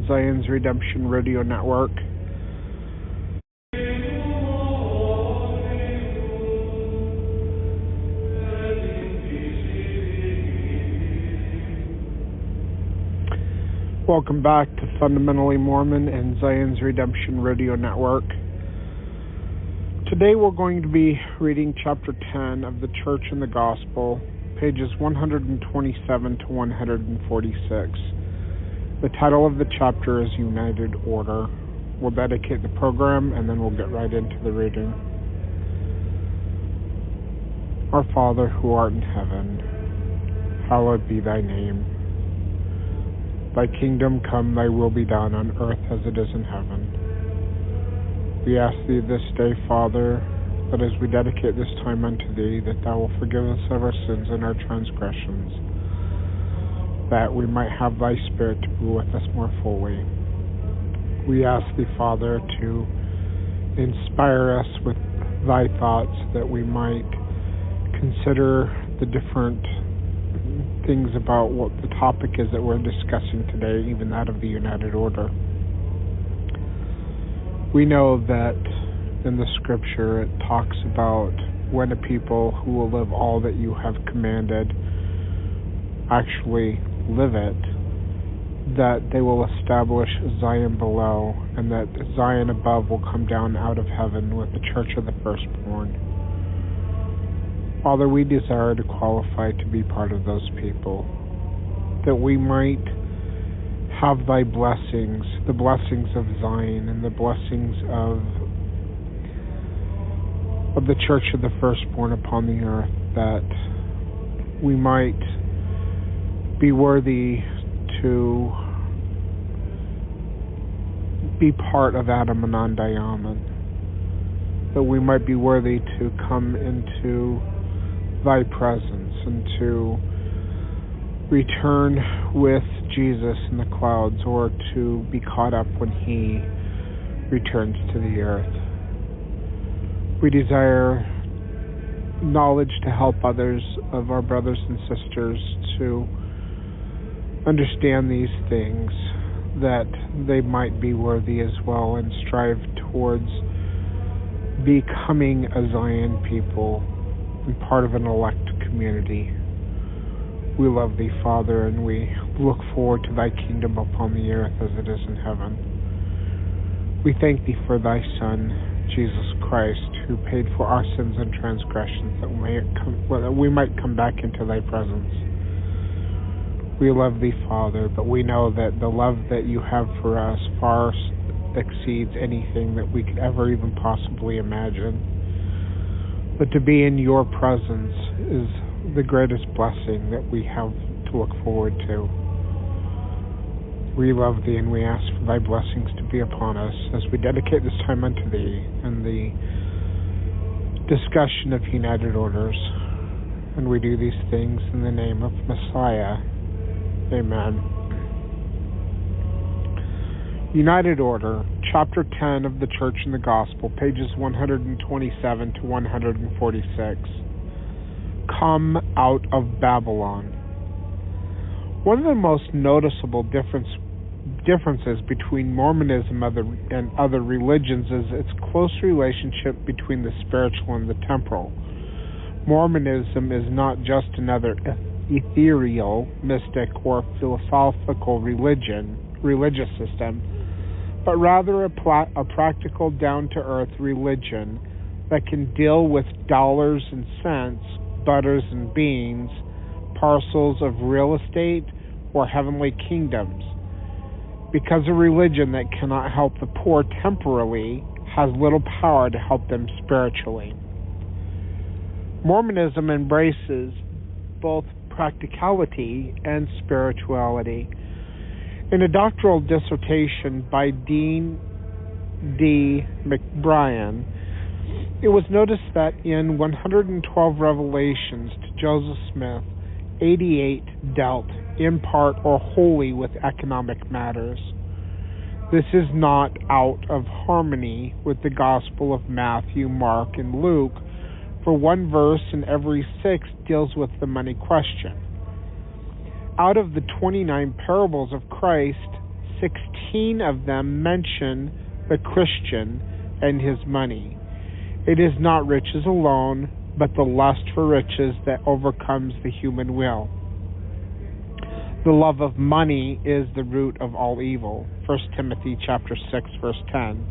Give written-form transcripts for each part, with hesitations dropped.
on Zion's Redemption Radio Network. Welcome back to Fundamentally Mormon and Zion's Redemption Radio Network. Today we're going to be reading Chapter 10 of The Church and the Gospel, pages 127 to 146. The title of the chapter is United Order. We'll dedicate the program and then we'll get right into the reading. Our Father, who art in heaven, hallowed be thy name. Thy kingdom come, thy will be done on earth as it is in heaven. We ask thee this day, Father, that as we dedicate this time unto thee, that thou wilt forgive us of our sins and our transgressions, that we might have thy Spirit to be with us more fully. We ask thee, Father, to inspire us with thy thoughts, that we might consider the different things about what the topic is that we're discussing today, even that of the United Order. We know that in the scripture it talks about when a people who will live all that you have commanded actually live it, that they will establish Zion below, and that Zion above will come down out of heaven with the church of the firstborn. Father, we desire to qualify to be part of those people, that we might have thy blessings, the blessings of Zion and the blessings of the church of the firstborn upon the earth, that we might be worthy to be part of Adam and Diamond, that we might be worthy to come into thy presence and to return with Jesus in the clouds, or to be caught up when he returns to the earth. We desire knowledge to help others of our brothers and sisters to understand these things, that they might be worthy as well and strive towards becoming a Zion people and part of an elect community. We love thee, Father, and we look forward to thy kingdom upon the earth as it is in heaven. We thank thee for thy Son, Jesus Christ, who paid for our sins and transgressions, that we might come back into thy presence. We love thee, Father, but we know that the love that you have for us far exceeds anything that we could ever even possibly imagine. But to be in your presence is the greatest blessing that we have to look forward to. We love thee, and we ask for thy blessings to be upon us as we dedicate this time unto thee and the discussion of United Orders. And we do these things in the name of Messiah. Amen. United Order, Chapter 10 of The Church and the Gospel, pages 127 to 146. Come out of Babylon. One of the most noticeable differences between Mormonism and other religions is its close relationship between the spiritual and the temporal. Mormonism is not just another ethereal, mystic, or philosophical religious system, but rather a practical, down-to-earth religion that can deal with dollars and cents, butters and beans, parcels of real estate, or heavenly kingdoms. Because a religion that cannot help the poor temporally has little power to help them spiritually. Mormonism embraces both practicality and spirituality. In a doctoral dissertation by Dean D. McBrien, it was noticed that in 112 revelations to Joseph Smith, 88 dealt in part or wholly with economic matters. This is not out of harmony with the Gospel of Matthew, Mark, and Luke, for one verse in every 6 deals with the money question. Out of the 29 parables of Christ, 16 of them mention the Christian and his money. It is not riches alone, but the lust for riches that overcomes the human will. The love of money is the root of all evil. 1 Timothy chapter 6, verse 10.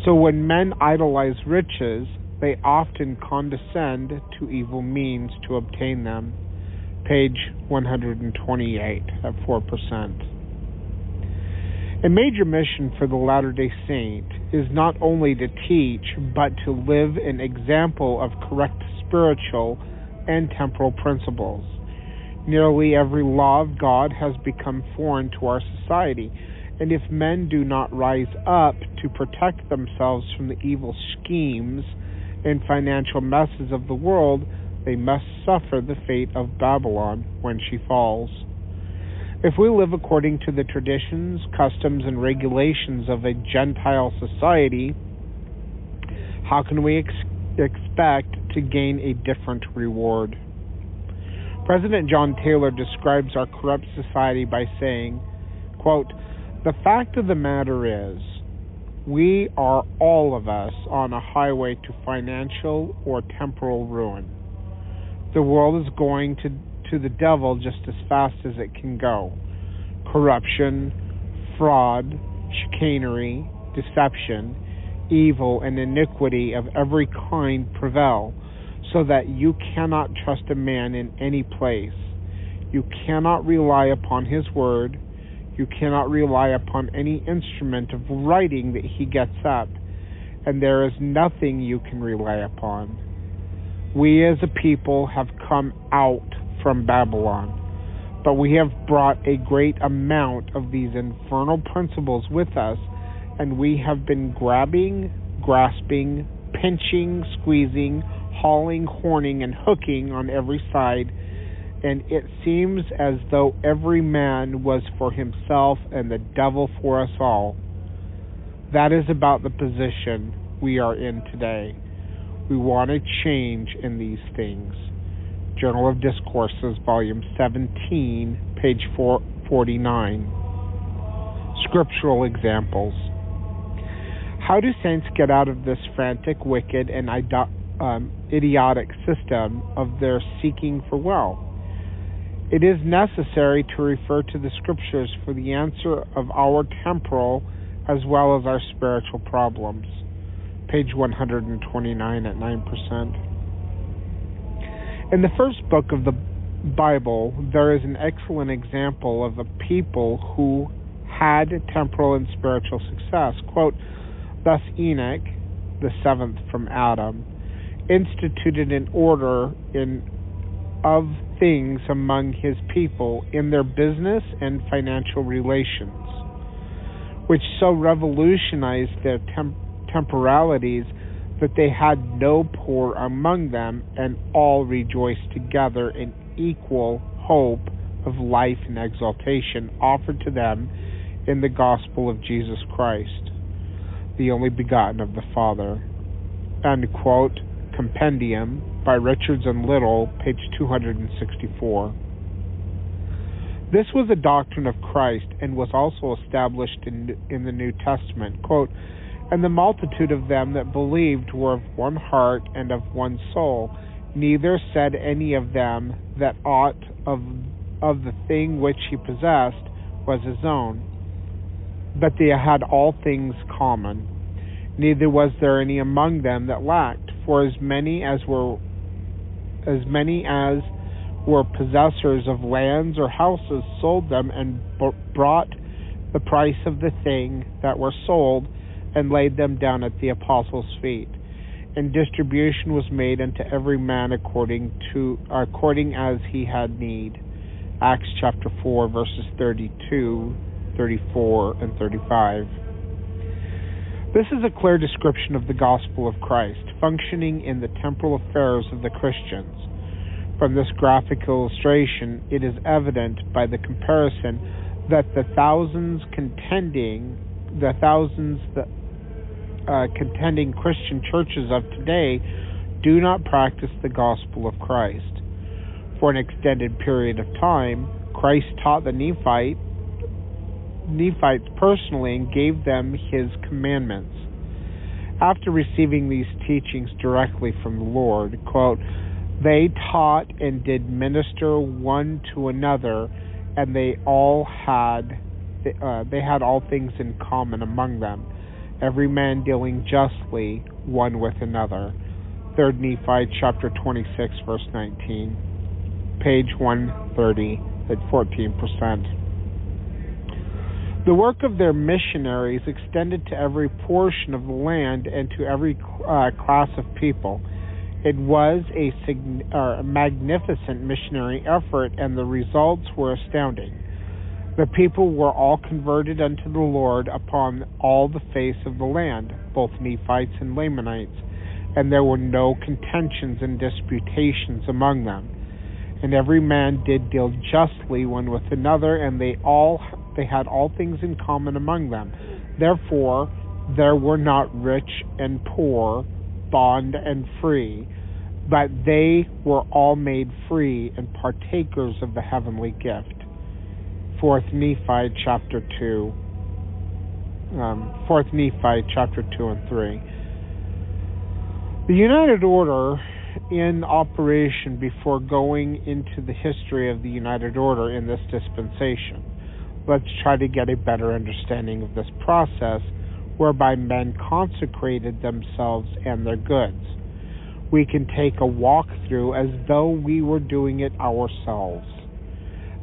So when men idolize riches, they often condescend to evil means to obtain them. Page 128 at 4%. A major mission for the Latter-day Saint is not only to teach, but to live an example of correct spiritual and temporal principles. Nearly every law of God has become foreign to our society, and if men do not rise up to protect themselves from the evil schemes and financial messes of the world, they must suffer the fate of Babylon when she falls. If we live according to the traditions, customs, and regulations of a Gentile society, how can we expect to gain a different reward? President John Taylor describes our corrupt society by saying, quote, "The fact of the matter is, we are all of us on a highway to financial or temporal ruin. The world is going to the devil just as fast as it can go. Corruption, fraud, chicanery, deception, evil, and iniquity of every kind prevail, so that you cannot trust a man in any place. You cannot rely upon his word. You cannot rely upon any instrument of writing that he gets up, and there is nothing you can rely upon. We as a people have come out from Babylon, but we have brought a great amount of these infernal principles with us, and we have been grabbing, grasping, pinching, squeezing, hauling, horning, and hooking on every side, and it seems as though every man was for himself and the devil for us all. That is about the position we are in today. We want a change in these things." Journal of Discourses, Volume 17, page 449. Scriptural examples. How do saints get out of this frantic, wicked, and idiotic system of their seeking for wealth? It is necessary to refer to the Scriptures for the answer of our temporal as well as our spiritual problems. Page 129 at 9%. In the first book of the Bible, there is an excellent example of a people who had temporal and spiritual success. Quote, "Thus Enoch, the seventh from Adam, instituted an order of things among his people in their business and financial relations, which so revolutionized their temporalities that they had no poor among them, and all rejoiced together in equal hope of life and exaltation offered to them in the gospel of Jesus Christ, the only begotten of the Father." End quote. Compendium by Richards and Little, page 264. This was a doctrine of Christ and was also established in the New Testament. Quote, "And the multitude of them that believed were of one heart and of one soul. Neither said any of them that aught of the thing which he possessed was his own, but they had all things common. Neither was there any among them that lacked, for as many as were possessors of lands or houses sold them and brought the price of the thing that were sold and laid them down at the apostles' feet. And distribution was made unto every man according as he had need." Acts chapter 4, verses 32, 34, and 35. This is a clear description of the gospel of Christ, functioning in the temporal affairs of the Christians. From this graphic illustration, it is evident by the comparison that the thousands contending Christian churches of today do not practice the gospel of Christ. For an extended period of time, Christ taught the Nephite Nephites personally and gave them his commandments. After receiving these teachings directly from the Lord, quote, they taught and did minister one to another, and they had all things in common among them, every man dealing justly one with another. 3 Nephi chapter 26, verse 19, page 130, at 14%. The work of their missionaries extended to every portion of the land and to every class of people. It was a magnificent missionary effort, and the results were astounding. The people were all converted unto the Lord upon all the face of the land, both Nephites and Lamanites, and there were no contentions and disputations among them. And every man did deal justly one with another, and they had all things in common among them. Therefore there were not rich and poor, bond and free, but they were all made free and partakers of the heavenly gift. 4 Nephi chapter 2 and 3. The United Order in operation before going into the history of the United Order in this dispensation. Let's try to get a better understanding of this process whereby men consecrated themselves and their goods. We can take a walk through as though we were doing it ourselves.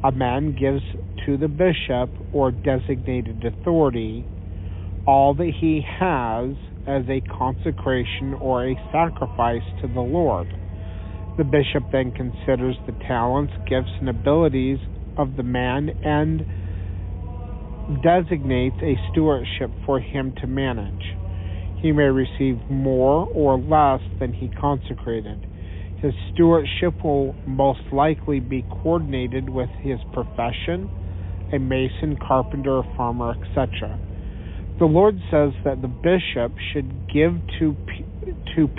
A man gives to the bishop or designated authority all that he has as a consecration or a sacrifice to the Lord. The bishop then considers the talents, gifts, and abilities of the man and designates a stewardship for him to manage. He may receive more or less than he consecrated. His stewardship will most likely be coordinated with his profession, a mason, carpenter, farmer, etc. The Lord says that the bishop should give to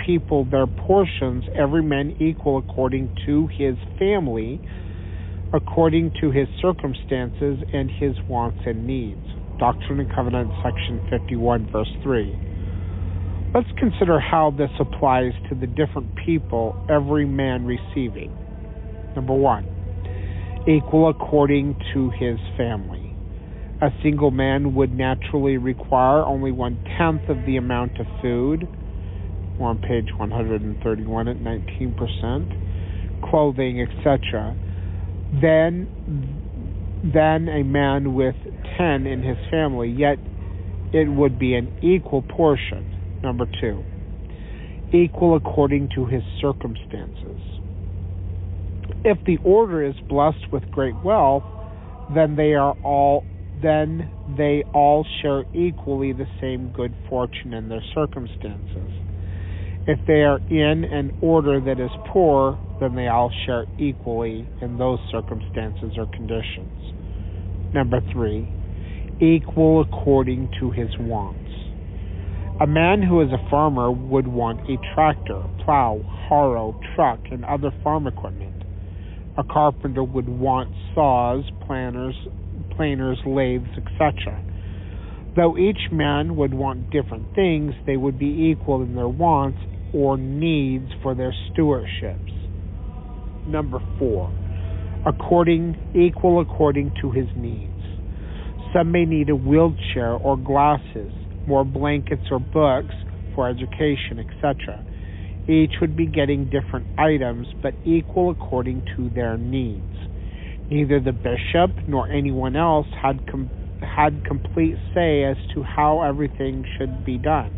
people their portions, every man equal according to his family, according to his circumstances and his wants and needs. Doctrine and Covenants, section 51, verse 3. Let's consider how this applies to the different people, every man receiving. Number 1, equal according to his family. A single man would naturally require only 1/10 of the amount of food. We're on page 131 at 19%. Clothing, etc. Then a man with 10 in his family, yet it would be an equal portion. Number 2, equal according to his circumstances. If the order is blessed with great wealth, then they all share equally the same good fortune in their circumstances. If they are in an order that is poor, then they all share equally in those circumstances or conditions. Number 3, equal according to his wants. A man who is a farmer would want a tractor, plow, harrow, truck, and other farm equipment. A carpenter would want saws, planers, lathes, etc. Though each man would want different things, they would be equal in their wants or needs for their stewardships. Number 4, equal according to his needs. Some may need a wheelchair or glasses, more blankets or books for education, etc. Each would be getting different items, but equal according to their needs. Neither the bishop nor anyone else had complete say as to how everything should be done.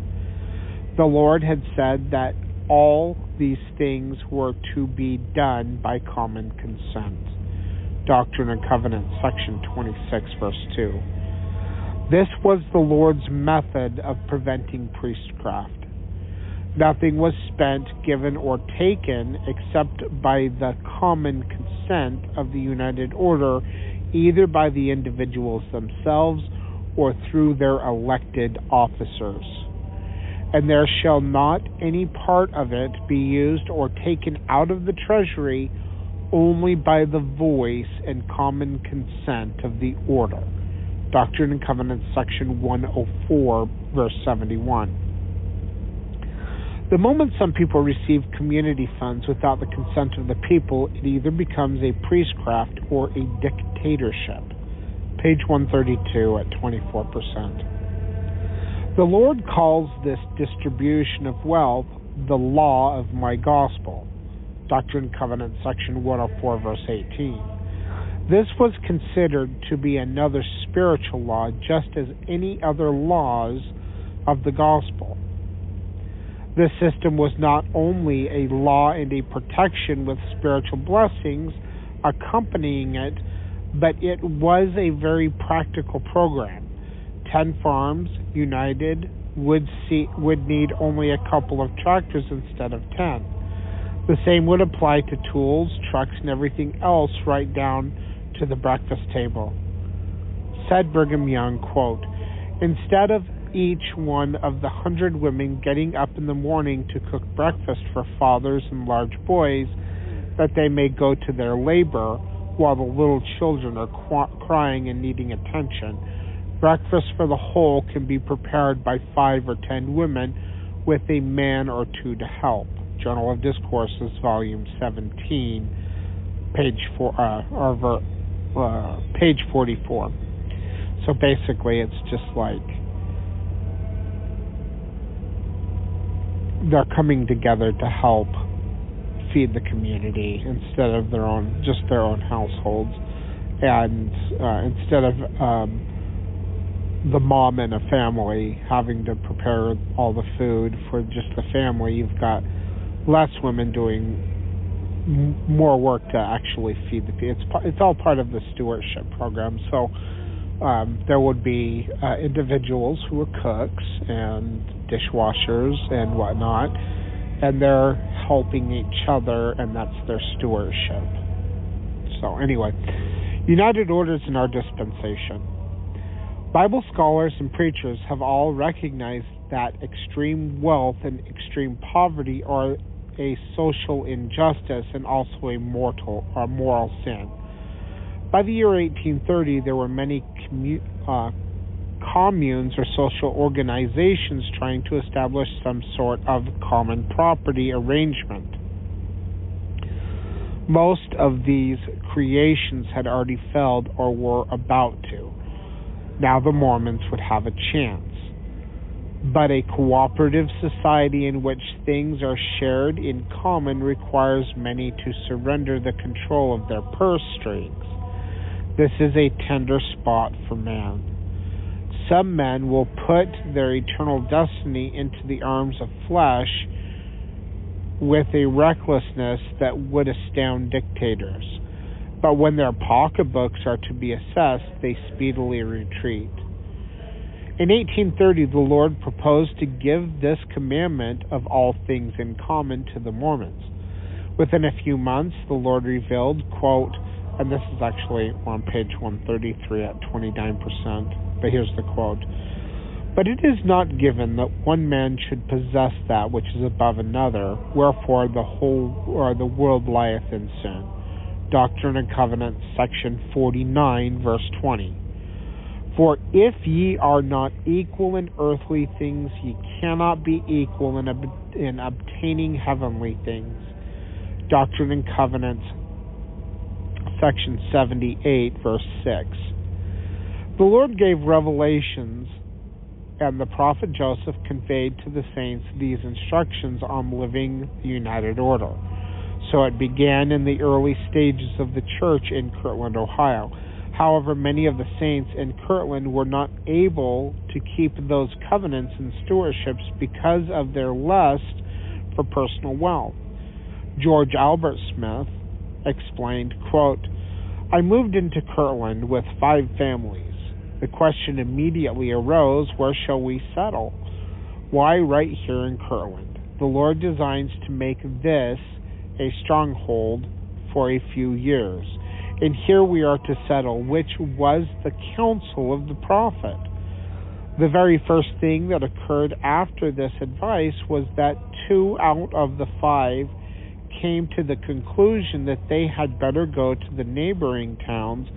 The Lord had said that all these things were to be done by common consent. Doctrine and Covenants, section 26, verse 2. This was the Lord's method of preventing priestcraft. Nothing was spent, given, or taken except by the common consent of the United Order, either by the individuals themselves or through their elected officers. And there shall not any part of it be used or taken out of the treasury only by the voice and common consent of the order. Doctrine and Covenants, section 104, verse 71. The moment some people receive community funds without the consent of the people, it either becomes a priestcraft or a dictatorship. Page 132 at 24%. The Lord calls this distribution of wealth the law of my gospel. Doctrine and Covenants, section 104, verse 18. This was considered to be another spiritual law, just as any other laws of the gospel. This system was not only a law and a protection with spiritual blessings accompanying it, but it was a very practical program. 10 farms united would need only a couple of tractors instead of 10. The same would apply to tools, trucks, and everything else right down to the breakfast table. Said Brigham Young, quote, "Instead of each one of the 100 women getting up in the morning to cook breakfast for fathers and large boys, that they may go to their labor while the little children are crying and needing attention, breakfast for the whole can be prepared by 5 or 10 women with a man or two to help." Journal of Discourses, volume 17, page 44. So basically, it's just like they're coming together to help feed the community instead of their own households, and instead of the mom and a family having to prepare all the food for just the family, you've got less women doing more work to actually feed the people. It's all part of the stewardship program. So there would be individuals who are cooks and dishwashers and whatnot, and they're helping each other, and that's their stewardship. So anyway, United Orders in our dispensation. Bible scholars and preachers have all recognized that extreme wealth and extreme poverty are a social injustice and also a moral sin. By the year 1830, there were many communes or social organizations trying to establish some sort of common property arrangement. Most of these creations had already failed or were about to. Now the Mormons would have a chance. But a cooperative society in which things are shared in common requires many to surrender the control of their purse strings. This is a tender spot for man. Some men will put their eternal destiny into the arms of flesh with a recklessness that would astound dictators. But when their pocketbooks are to be assessed, they speedily retreat. In 1830, the Lord proposed to give this commandment of all things in common to the Mormons. Within a few months, the Lord revealed, quote, and this is actually on page 133 at 29%, but here's the quote, "But it is not given that one man should possess that which is above another, wherefore the whole or the world lieth in sin." Doctrine and Covenants, section 49, verse 20. "For if ye are not equal in earthly things, ye cannot be equal in obtaining heavenly things." Doctrine and Covenants, section 78, verse 6. The Lord gave revelations, and the prophet Joseph conveyed to the saints these instructions on living the United Order. So it began in the early stages of the church in Kirtland, Ohio. However, many of the saints in Kirtland were not able to keep those covenants and stewardships because of their lust for personal wealth. George Albert Smith explained, quote, "I moved into Kirtland with 5 families. The question immediately arose, where shall we settle? Why, right here in Kirtland. The Lord designs to make this a stronghold for a few years. And here we are to settle," which was the counsel of the prophet. The very first thing that occurred after this advice was that 2 out of the 5 came to the conclusion that they had better go to the neighboring towns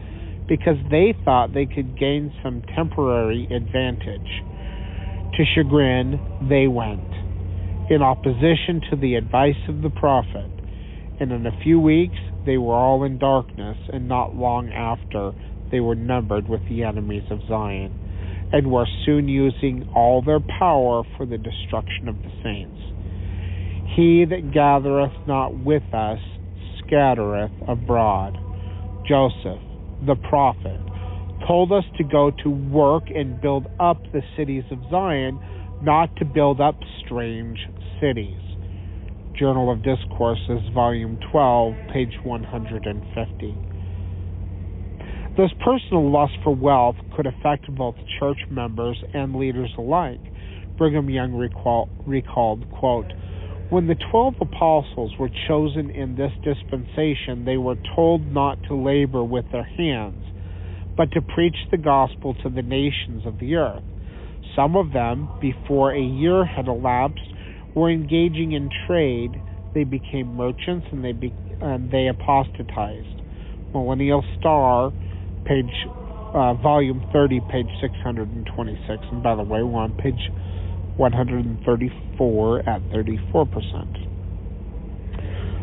because they thought they could gain some temporary advantage. To Chagrin, they went, in opposition to the advice of the prophet, and in a few weeks they were all in darkness, and not long after they were numbered with the enemies of Zion, and were soon using all their power for the destruction of the saints. He that gathereth not with us scattereth abroad. Joseph, the prophet, told us to go to work and build up the cities of Zion, not to build up strange cities. Journal of Discourses, Volume 12, page 150. This personal lust for wealth could affect both church members and leaders alike. Brigham Young recalled, quote, "When the 12 apostles were chosen in this dispensation, they were told not to labor with their hands, but to preach the gospel to the nations of the earth. Some of them, before a year had elapsed, were engaging in trade. They became merchants and they apostatized." Millennial Star, volume 30, page 626. And by the way, we're on page 134 at 34%.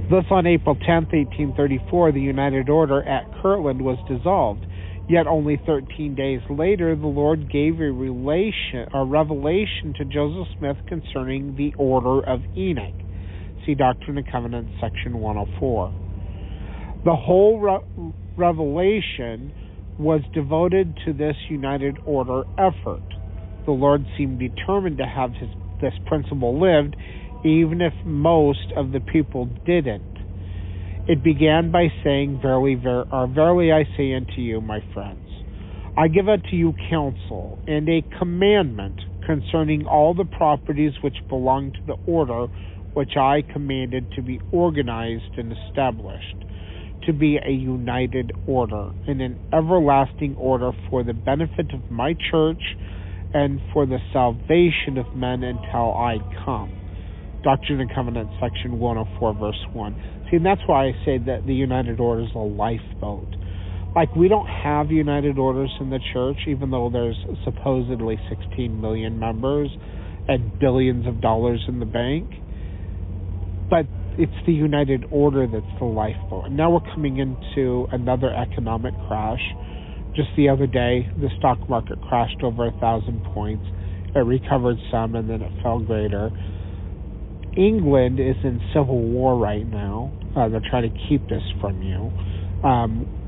Thus, on April 10th, 1834, the United Order at Kirtland was dissolved. Yet only 13 days later, the Lord gave a revelation to Joseph Smith concerning the Order of Enoch. See Doctrine and Covenants, section 104. The whole revelation was devoted to this United Order effort. The Lord seemed determined to have this principle lived, even if most of the people didn't. It began by saying, "Verily, verily I say unto you, my friends, I give unto you counsel and a commandment concerning all the properties which belong to the order which I commanded to be organized and established, to be a united order, and an everlasting order for the benefit of my church and for the salvation of men until I come." Doctrine and Covenants, section 104, verse 1. See, and that's why I say that the United Order is a lifeboat. Like, we don't have United Orders in the church, even though there's supposedly 16 million members and billions of dollars in the bank. But it's the United Order that's the lifeboat. And now we're coming into another economic crash. Just the other day, the stock market crashed over 1,000 points. It recovered some, and then it fell greater. England is in civil war right now. They're trying to keep this from you.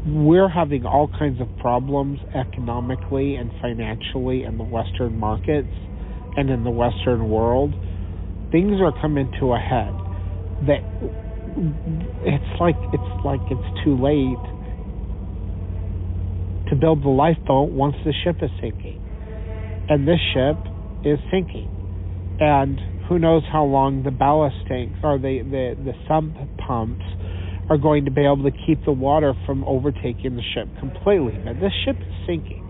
We're having all kinds of problems economically and financially in the Western markets and in the Western world. Things are coming to a head. That it's like it's too late to build the lifeboat once the ship is sinking, and this ship is sinking, and who knows how long the ballast tanks or the sump pumps are going to be able to keep the water from overtaking the ship completely. But this ship is sinking.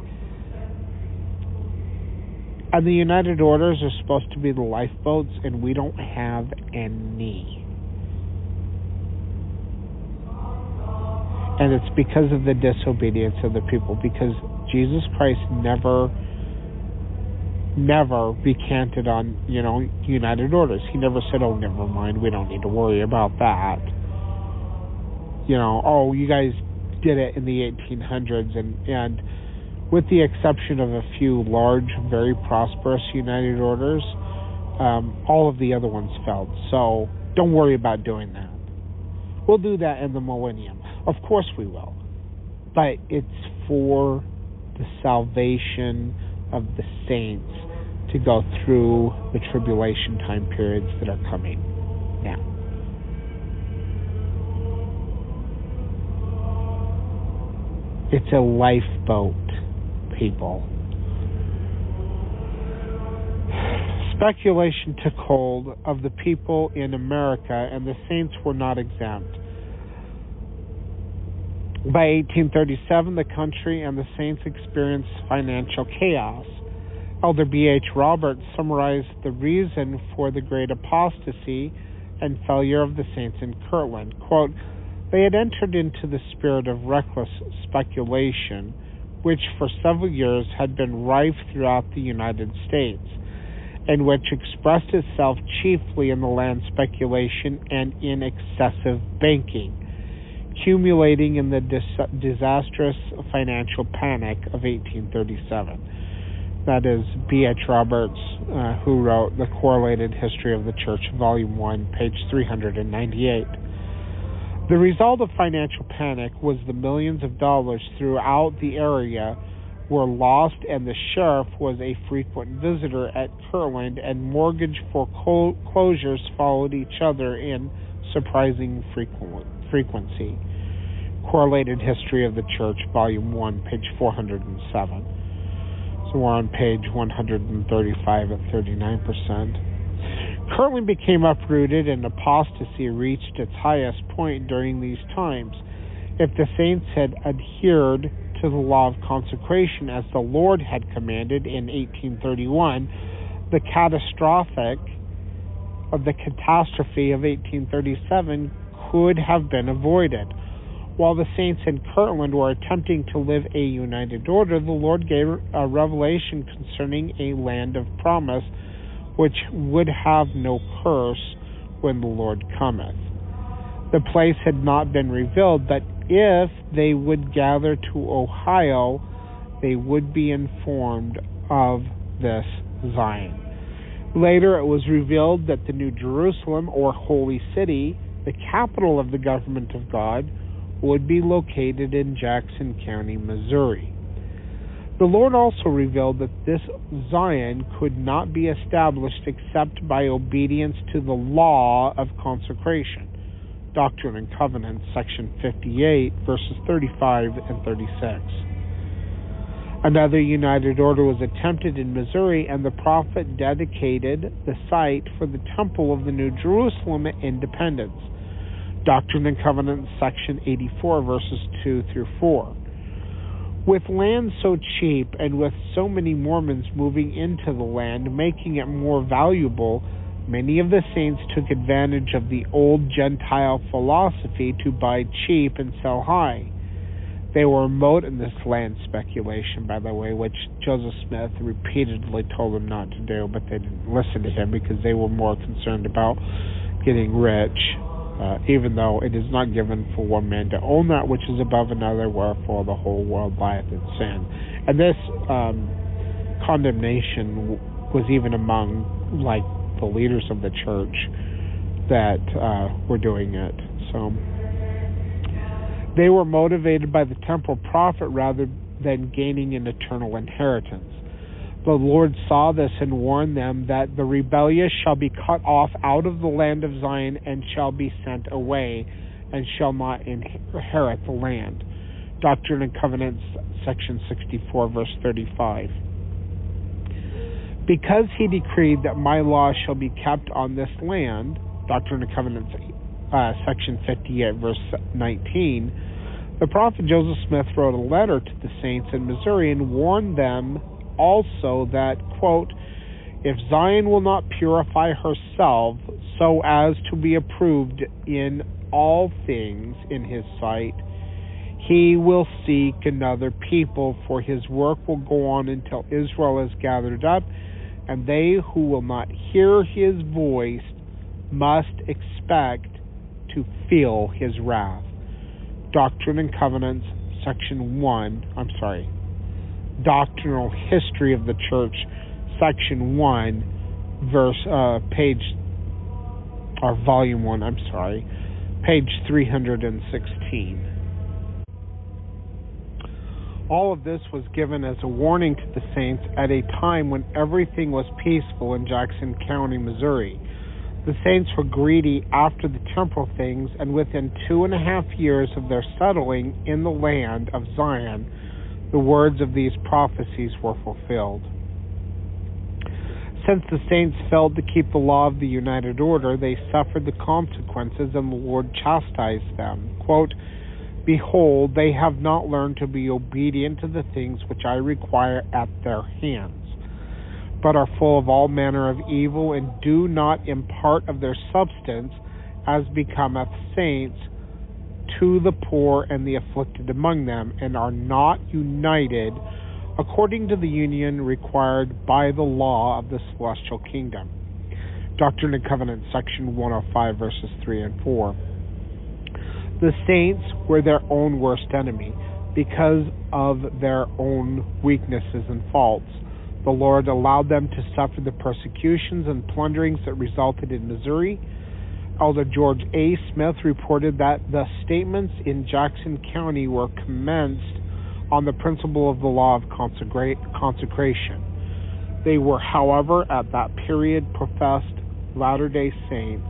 And the United Orders are supposed to be the lifeboats, and we don't have any. And it's because of the disobedience of the people, because Jesus Christ never recanted on, United Orders. He never said, "Oh, never mind, we don't need to worry about that. Oh, you guys did it in the 1800s, and with the exception of a few large, very prosperous United Orders, all of the other ones failed. So don't worry about doing that. We'll do that in the millennium. Of course we will. But it's for the salvation of the saints to go through the tribulation time periods that are coming now. It's a lifeboat, people. Speculation took hold of the people in America, and the saints were not exempt. By 1837, the country and the saints experienced financial chaos. Elder B.H. Roberts summarized the reason for the great apostasy and failure of the saints in Kirtland. Quote, They had entered into the spirit of reckless speculation, which for several years had been rife throughout the United States, and which expressed itself chiefly in the land speculation and in excessive banking, culminating in the disastrous financial panic of 1837. That is B.H. Roberts, who wrote The Correlated History of the Church, Volume 1, page 398. The result of financial panic was the millions of dollars throughout the area were lost, and the sheriff was a frequent visitor at Kirtland, and mortgage foreclosures followed each other in surprising frequency. Correlated History of the Church, Volume 1, page 407. So we're on page 135 at 39%. Kirtland became uprooted, and apostasy reached its highest point during these times. If the saints had adhered to the law of consecration as the Lord had commanded in 1831, the catastrophe of 1837 could have been avoided. While the saints in Kirtland were attempting to live a united order, the Lord gave a revelation concerning a land of promise, which would have no curse when the Lord cometh. The place had not been revealed, but if they would gather to Ohio, they would be informed of this Zion. Later it was revealed that the New Jerusalem, or Holy City, the capital of the government of God, would be located in Jackson County, Missouri. The Lord also revealed that this Zion could not be established except by obedience to the law of consecration. Doctrine and Covenants, section 58, verses 35 and 36. Another united order was attempted in Missouri, and the prophet dedicated the site for the Temple of the New Jerusalem at Independence. Doctrine and Covenants, section 84, verses 2 through 4. With land so cheap and with so many Mormons moving into the land, making it more valuable, many of the saints took advantage of the old Gentile philosophy to buy cheap and sell high. They were remote in this land speculation, by the way, which Joseph Smith repeatedly told them not to do, but they didn't listen to him because they were more concerned about getting rich. Even though it is not given for one man to own that which is above another, wherefore the whole world lieth in sin. And this condemnation was even among, like, the leaders of the church that were doing it. So they were motivated by the temporal profit rather than gaining an eternal inheritance. The Lord saw this and warned them that the rebellious shall be cut off out of the land of Zion and shall be sent away and shall not inherit the land. Doctrine and Covenants, section 64, verse 35. Because he decreed that my law shall be kept on this land, Doctrine and Covenants, section 58, verse 19, the prophet Joseph Smith wrote a letter to the saints in Missouri and warned them also that, quote, if Zion will not purify herself so as to be approved in all things in his sight, he will seek another people, for his work will go on until Israel is gathered up, and they who will not hear his voice must expect to feel his wrath. Doctrine and Covenants, section 1, Doctrinal History of the Church, section 1, volume 1, page 316. All of this was given as a warning to the saints at a time when everything was peaceful in Jackson County, Missouri. The saints were greedy after the temporal things, and within 2.5 years of their settling in the land of Zion, the words of these prophecies were fulfilled. Since the saints failed to keep the law of the united order, they suffered the consequences, and the Lord chastised them. Quote, behold, they have not learned to be obedient to the things which I require at their hands, but are full of all manner of evil, and do not impart of their substance, as becometh saints, to the poor and the afflicted among them, and are not united according to the union required by the law of the celestial kingdom. Doctrine and Covenants, section 105, verses 3 and 4. The saints were their own worst enemy because of their own weaknesses and faults. The Lord allowed them to suffer the persecutions and plunderings that resulted in Missouri. Elder George A. Smith reported that the statements in Jackson County were commenced on the principle of the law of consecration. They were, however, at that period professed Latter-day Saints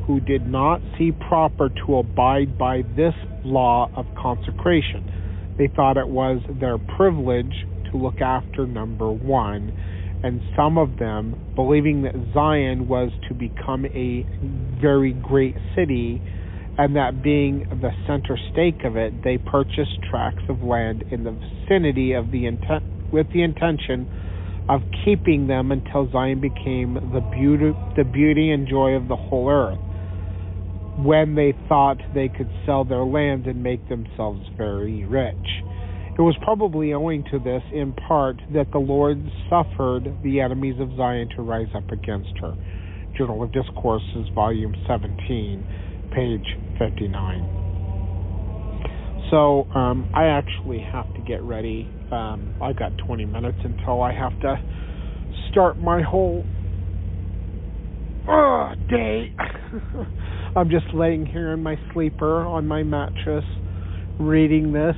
who did not see proper to abide by this law of consecration. They thought it was their privilege to look after number one, and some of them, believing that Zion was to become a very great city, and that being the center stake of it, they purchased tracts of land in the vicinity of with the intention of keeping them until Zion became the beauty and joy of the whole earth, when they thought they could sell their lands and make themselves very rich. It was probably owing to this, in part, that the Lord suffered the enemies of Zion to rise up against her. Journal of Discourses, volume 17, page 59. So, I actually have to get ready. I got 20 minutes until I have to start my whole day. I'm just laying here in my sleeper on my mattress, reading this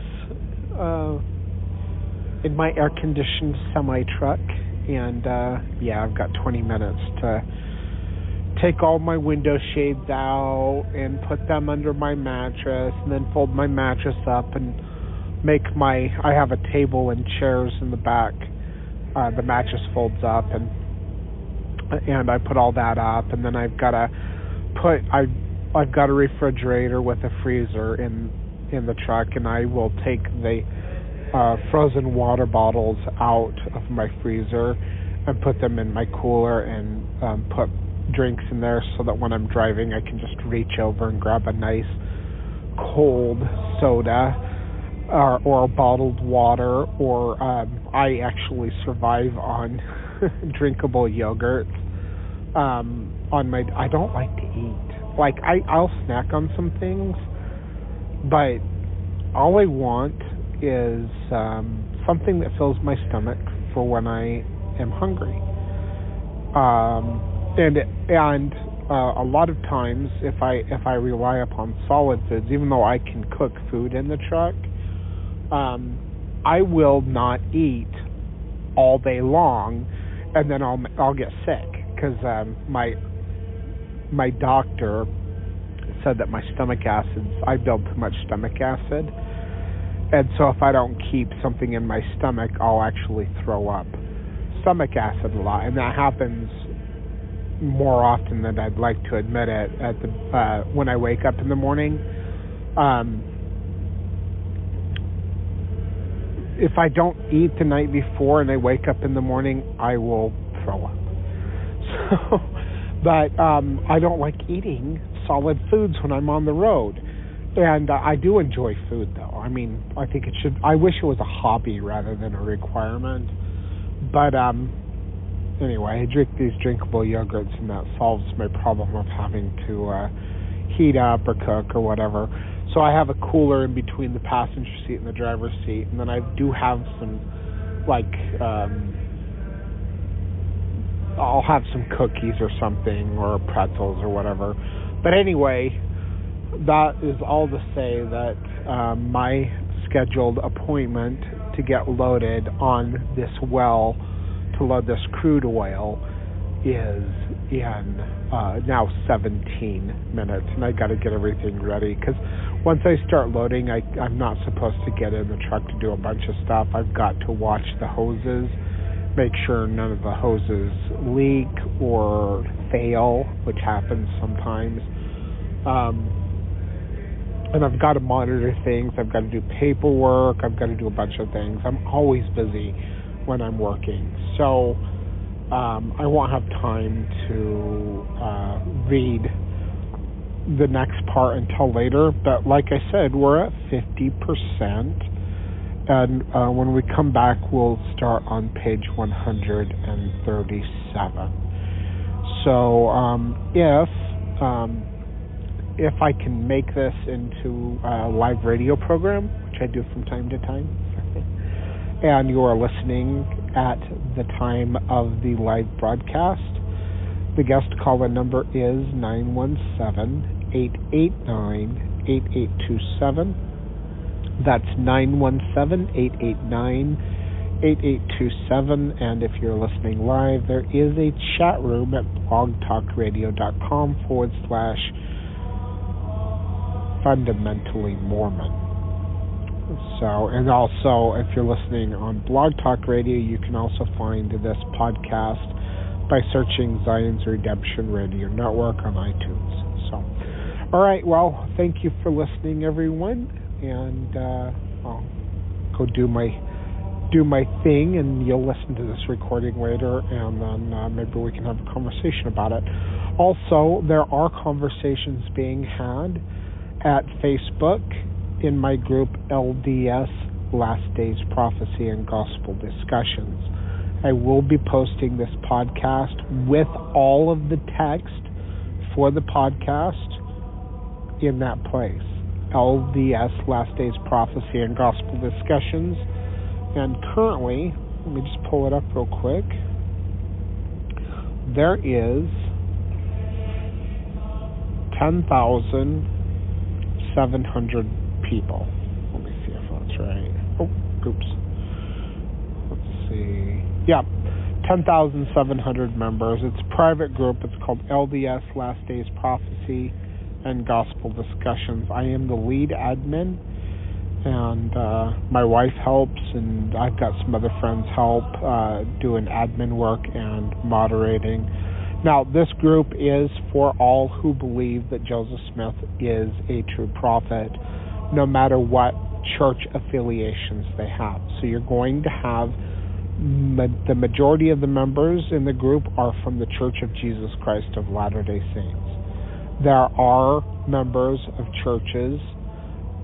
in my air-conditioned semi-truck, and I've got 20 minutes to take all my window shades out and put them under my mattress, and then fold my mattress up and I have a table and chairs in the back. The mattress folds up, and I put all that up, and then I've got a refrigerator with a freezer in the truck, and I will take the frozen water bottles out of my freezer and put them in my cooler, and put drinks in there so that when I'm driving I can just reach over and grab a nice cold soda or bottled water, or I actually survive on drinkable yogurts. I don't like to eat. Like, I'll snack on some things, but all I want is something that fills my stomach for when I am hungry. And a lot of times, if I rely upon solid foods, even though I can cook food in the truck, I will not eat all day long, and then I'll get sick, because my doctor said that my stomach acids, I build too much stomach acid, and so if I don't keep something in my stomach, I'll actually throw up stomach acid a lot, and that happens more often than I'd like to admit it when I wake up in the morning. If I don't eat the night before and I wake up in the morning, I will throw up. So, but I don't like eating solid foods when I'm on the road. And I do enjoy food, though. I mean, I think I wish it was a hobby rather than a requirement. But anyway, I drink these drinkable yogurts, and that solves my problem of having to heat up or cook or whatever. So I have a cooler in between the passenger seat and the driver's seat, and then I do have some, I'll have some cookies or something, or pretzels or whatever. But anyway, that is all to say that my scheduled appointment to get loaded on this well, to load this crude oil, is in now 17 minutes, and I got to get everything ready, because once I start loading, I'm not supposed to get in the truck to do a bunch of stuff. I've got to watch the hoses, make sure none of the hoses leak or fail, which happens sometimes. And I've got to monitor things. I've got to do paperwork. I've got to do a bunch of things. I'm always busy when I'm working. So I won't have time to read the next part until later. But like I said, we're at 50%. And when we come back, we'll start on page 137. So if I can make this into a live radio program, which I do from time to time, and you are listening at the time of the live broadcast, the guest call-in number is 917-889-8827. That's 917-889-8827. And if you're listening live, there is a chat room at blogtalkradio.com/fundamentally Mormon. So, and also, if you're listening on Blog Talk Radio, you can also find this podcast by searching Zion's Redemption Radio Network on iTunes. So, all right, well, thank you for listening, everyone, and I'll go do my thing, and you'll listen to this recording later, and then maybe we can have a conversation about it. Also, there are conversations being had at Facebook in my group LDS Last Days Prophecy and Gospel Discussions. I will be posting this podcast with all of the text for the podcast in that place. LDS Last Days Prophecy and Gospel Discussions. And currently, let me just pull it up real quick. There is 10,700 people. Let me see if that's right. Oh, oops. Let's see. Yeah, 10,700 members. It's a private group. It's called LDS Last Days Prophecy and Gospel Discussions. I am the lead admin, and my wife helps, and I've got some other friends help doing admin work and moderating. Now, this group is for all who believe that Joseph Smith is a true prophet, no matter what church affiliations they have. So you're going to have the majority of the members in the group are from the Church of Jesus Christ of Latter-day Saints. There are members of churches,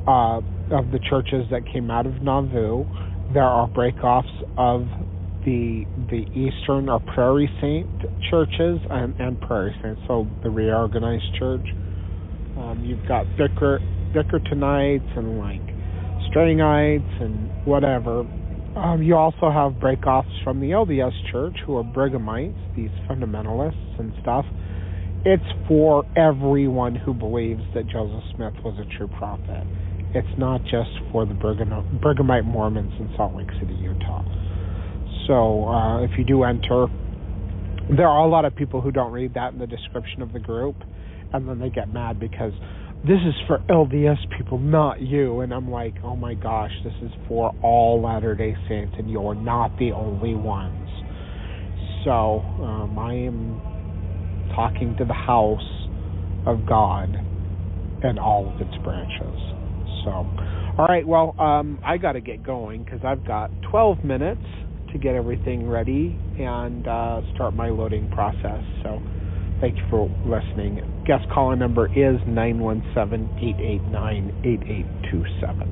of the churches that came out of Nauvoo. There are breakoffs of the Eastern or Prairie Saint churches and Prairie Saints, so the reorganized church. You've got Bickertonites and like Strangites and whatever. You also have breakoffs from the LDS Church who are Brighamites, these fundamentalists and stuff. It's for everyone who believes that Joseph Smith was a true prophet. It's not just for the Brighamite Mormons in Salt Lake City, Utah. So if you do enter, there are a lot of people who don't read that in the description of the group, and then they get mad because this is for LDS people, not you. And I'm like, oh my gosh, this is for all Latter-day Saints, and you're not the only ones. So I am talking to the house of God and all of its branches. So, all right, well, I got to get going because I've got 12 minutes to get everything ready and start my loading process. So thank you for listening. Guest caller number is 917-889-8827.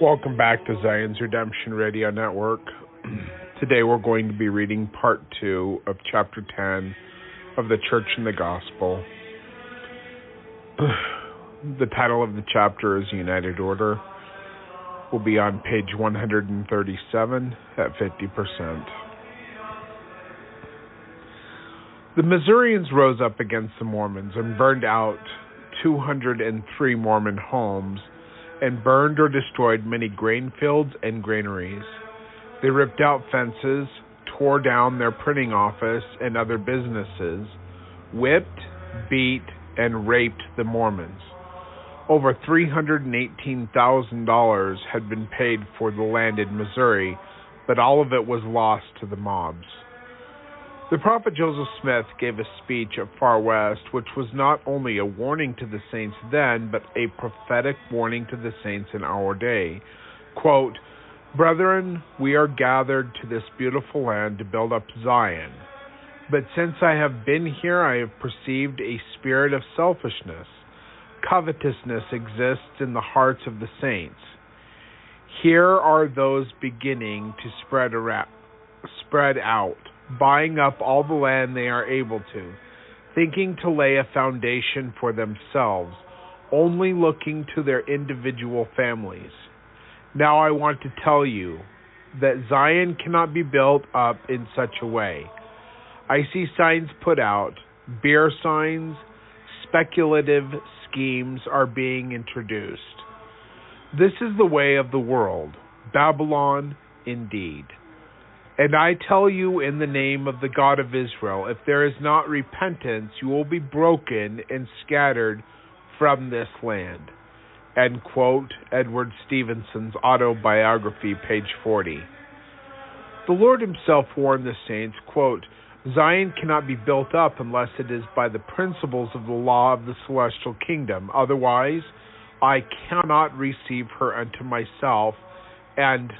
Welcome back to Zion's Redemption Radio Network. Today we're going to be reading part 2 of chapter 10 of The Church and the Gospel. The title of the chapter is United Order. We'll be on page 137 at 50%. The Missourians rose up against the Mormons and burned out 203 Mormon homes and burned or destroyed many grain fields and granaries. They ripped out fences, tore down their printing office and other businesses, whipped, beat, and raped the Mormons. Over $318,000 had been paid for the land in Missouri, but all of it was lost to the mobs. The prophet Joseph Smith gave a speech at Far West, which was not only a warning to the saints then, but a prophetic warning to the saints in our day. Quote, "Brethren, we are gathered to this beautiful land to build up Zion. But since I have been here, I have perceived a spirit of selfishness. Covetousness exists in the hearts of the saints. Here are those beginning to spread out, buying up all the land they are able to, thinking to lay a foundation for themselves, only looking to their individual families. Now I want to tell you that Zion cannot be built up in such a way. I see signs put out, beer signs, speculative schemes are being introduced. This is the way of the world, Babylon indeed. And I tell you in the name of the God of Israel, if there is not repentance, you will be broken and scattered from this land." End quote, Edward Stevenson's autobiography, page 40. The Lord himself warned the saints, quote, "Zion cannot be built up unless it is by the principles of the law of the celestial kingdom. Otherwise, I cannot receive her unto myself, and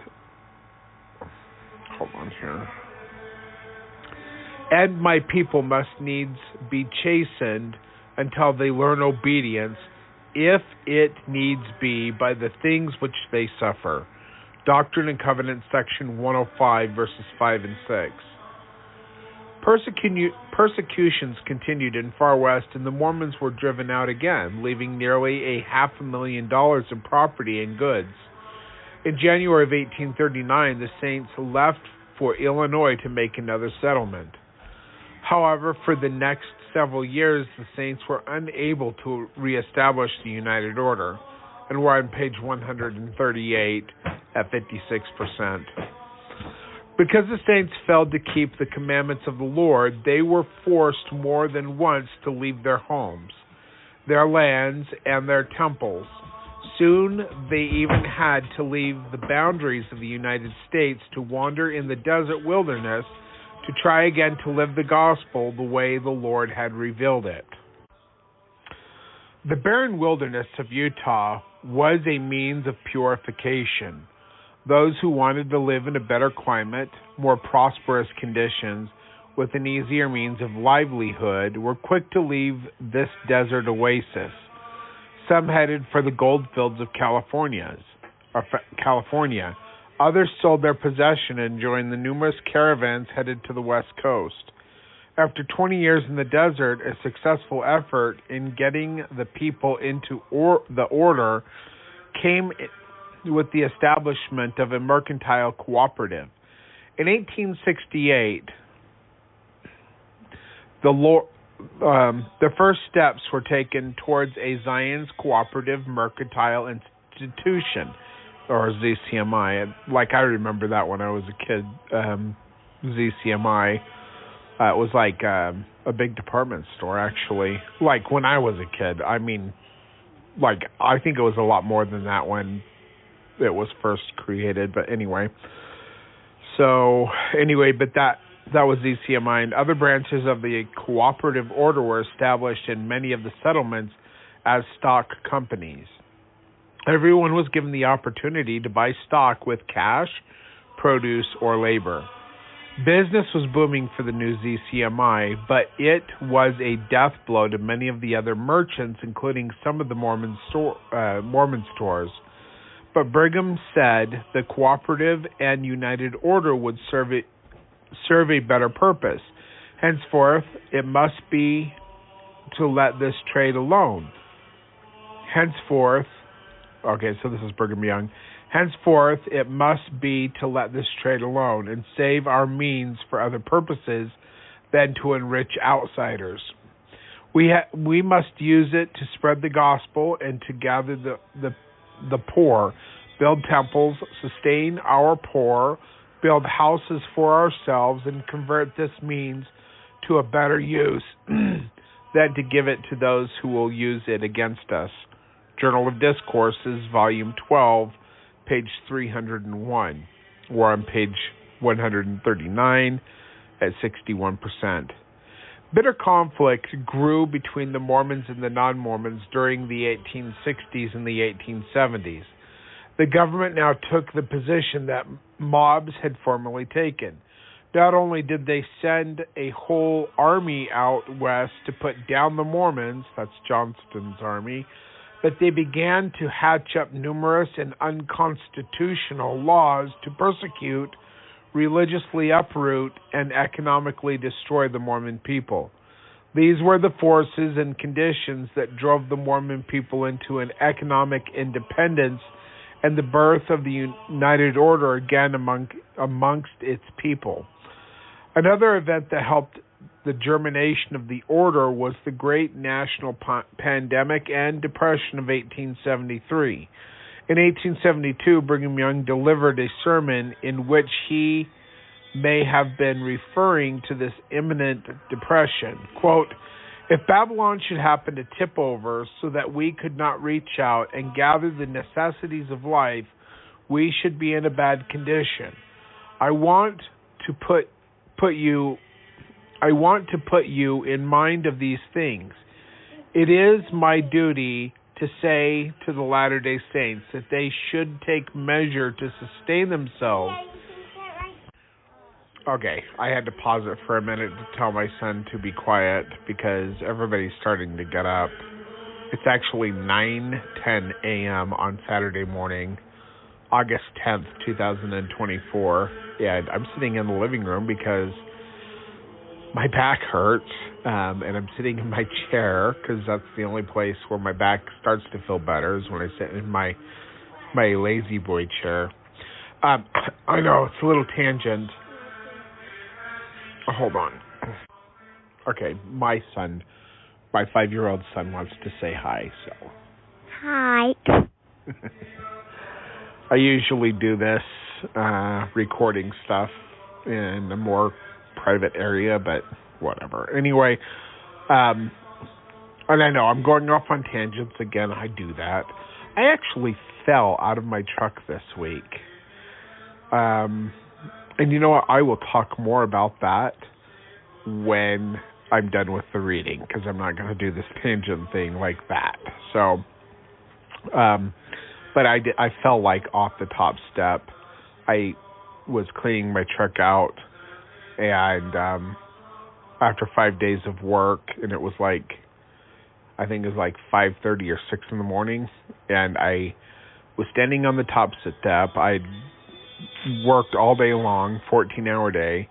and my people must needs be chastened until they learn obedience, if it needs be, by the things which they suffer." Doctrine and Covenants, section 105, verses 5 and 6. Persecutions continued in Far West, and the Mormons were driven out again, leaving nearly $500,000 in property and goods. In January of 1839, the Saints left for Illinois to make another settlement. However, for the next several years, the Saints were unable to reestablish the United Order, and we're on page 138 at 56%. Because the Saints failed to keep the commandments of the Lord, they were forced more than once to leave their homes, their lands, and their temples. Soon they even had to leave the boundaries of the United States to wander in the desert wilderness to try again to live the gospel the way the Lord had revealed it. The barren wilderness of Utah was a means of purification. Those who wanted to live in a better climate, more prosperous conditions, with an easier means of livelihood, were quick to leave this desert oasis. Some headed for the gold fields of California. Others sold their possession and joined the numerous caravans headed to the West Coast. After 20 years in the desert, a successful effort in getting the people into the order came with the establishment of a mercantile cooperative. In 1868, the first steps were taken towards a Zion's Cooperative Mercantile Institution, or ZCMI. Like, I remember that when I was a kid. ZCMI, it was like a big department store, actually. Like, when I was a kid. I mean, like, I think it was a lot more than that when it was first created. But anyway. But that was ZCMI, and other branches of the cooperative order were established in many of the settlements as stock companies. Everyone was given the opportunity to buy stock with cash, produce, or labor. Business was booming for the new ZCMI, but it was a death blow to many of the other merchants, including some of the Mormon stores. But Brigham said the cooperative and united order would serve a better purpose. Henceforth, it must be to let this trade alone. This is Brigham Young. Henceforth, it must be to let this trade alone and save our means for other purposes than to enrich outsiders. We must use it to spread the gospel and to gather the poor, build temples, sustain our poor, build houses for ourselves, and convert this means to a better use than to give it to those who will use it against us. Journal of Discourses, Volume 12, page 301, or on page 139 at 61%. Bitter conflict grew between the Mormons and the non-Mormons during the 1860s and the 1870s. The government now took the position that mobs had formerly taken. Not only did they send a whole army out west to put down the Mormons, that's Johnston's army, but they began to hatch up numerous and unconstitutional laws to persecute, religiously uproot, and economically destroy the Mormon people. These were the forces and conditions that drove the Mormon people into an economic independence and the birth of the United Order again amongst its people. Another event that helped the germination of the order was the great national pandemic and depression of 1873. In 1872, Brigham Young delivered a sermon in which he may have been referring to this imminent depression. Quote, "If Babylon should happen to tip over so that we could not reach out and gather the necessities of life, we should be in a bad condition. I want to put you in mind of these things. It is my duty to say to the Latter-day Saints that they should take measure to sustain themselves." Okay, I had to pause it for a minute to tell my son to be quiet because everybody's starting to get up. It's actually 9:10 a.m. on Saturday morning, August 10th, 2024, and I'm sitting in the living room because my back hurts, and I'm sitting in my chair because that's the only place where my back starts to feel better is when I sit in my lazy boy chair. I know, it's a little tangent. Hold on. Okay, my 5-year-old son wants to say hi, so. Hi. I usually do this, recording stuff in a more private area, but whatever. Anyway, and I know I'm going off on tangents again. I do that. I actually fell out of my truck this week. And you know what? I will talk more about that when I'm done with the reading, because I'm not going to do this tangent thing like that. So, but I fell like off the top step. I was cleaning my truck out, and after 5 days of work, and it was like, I think it was like 5:30 or 6 in the morning, and I was standing on the top step. I'd worked all day long, 14-hour day,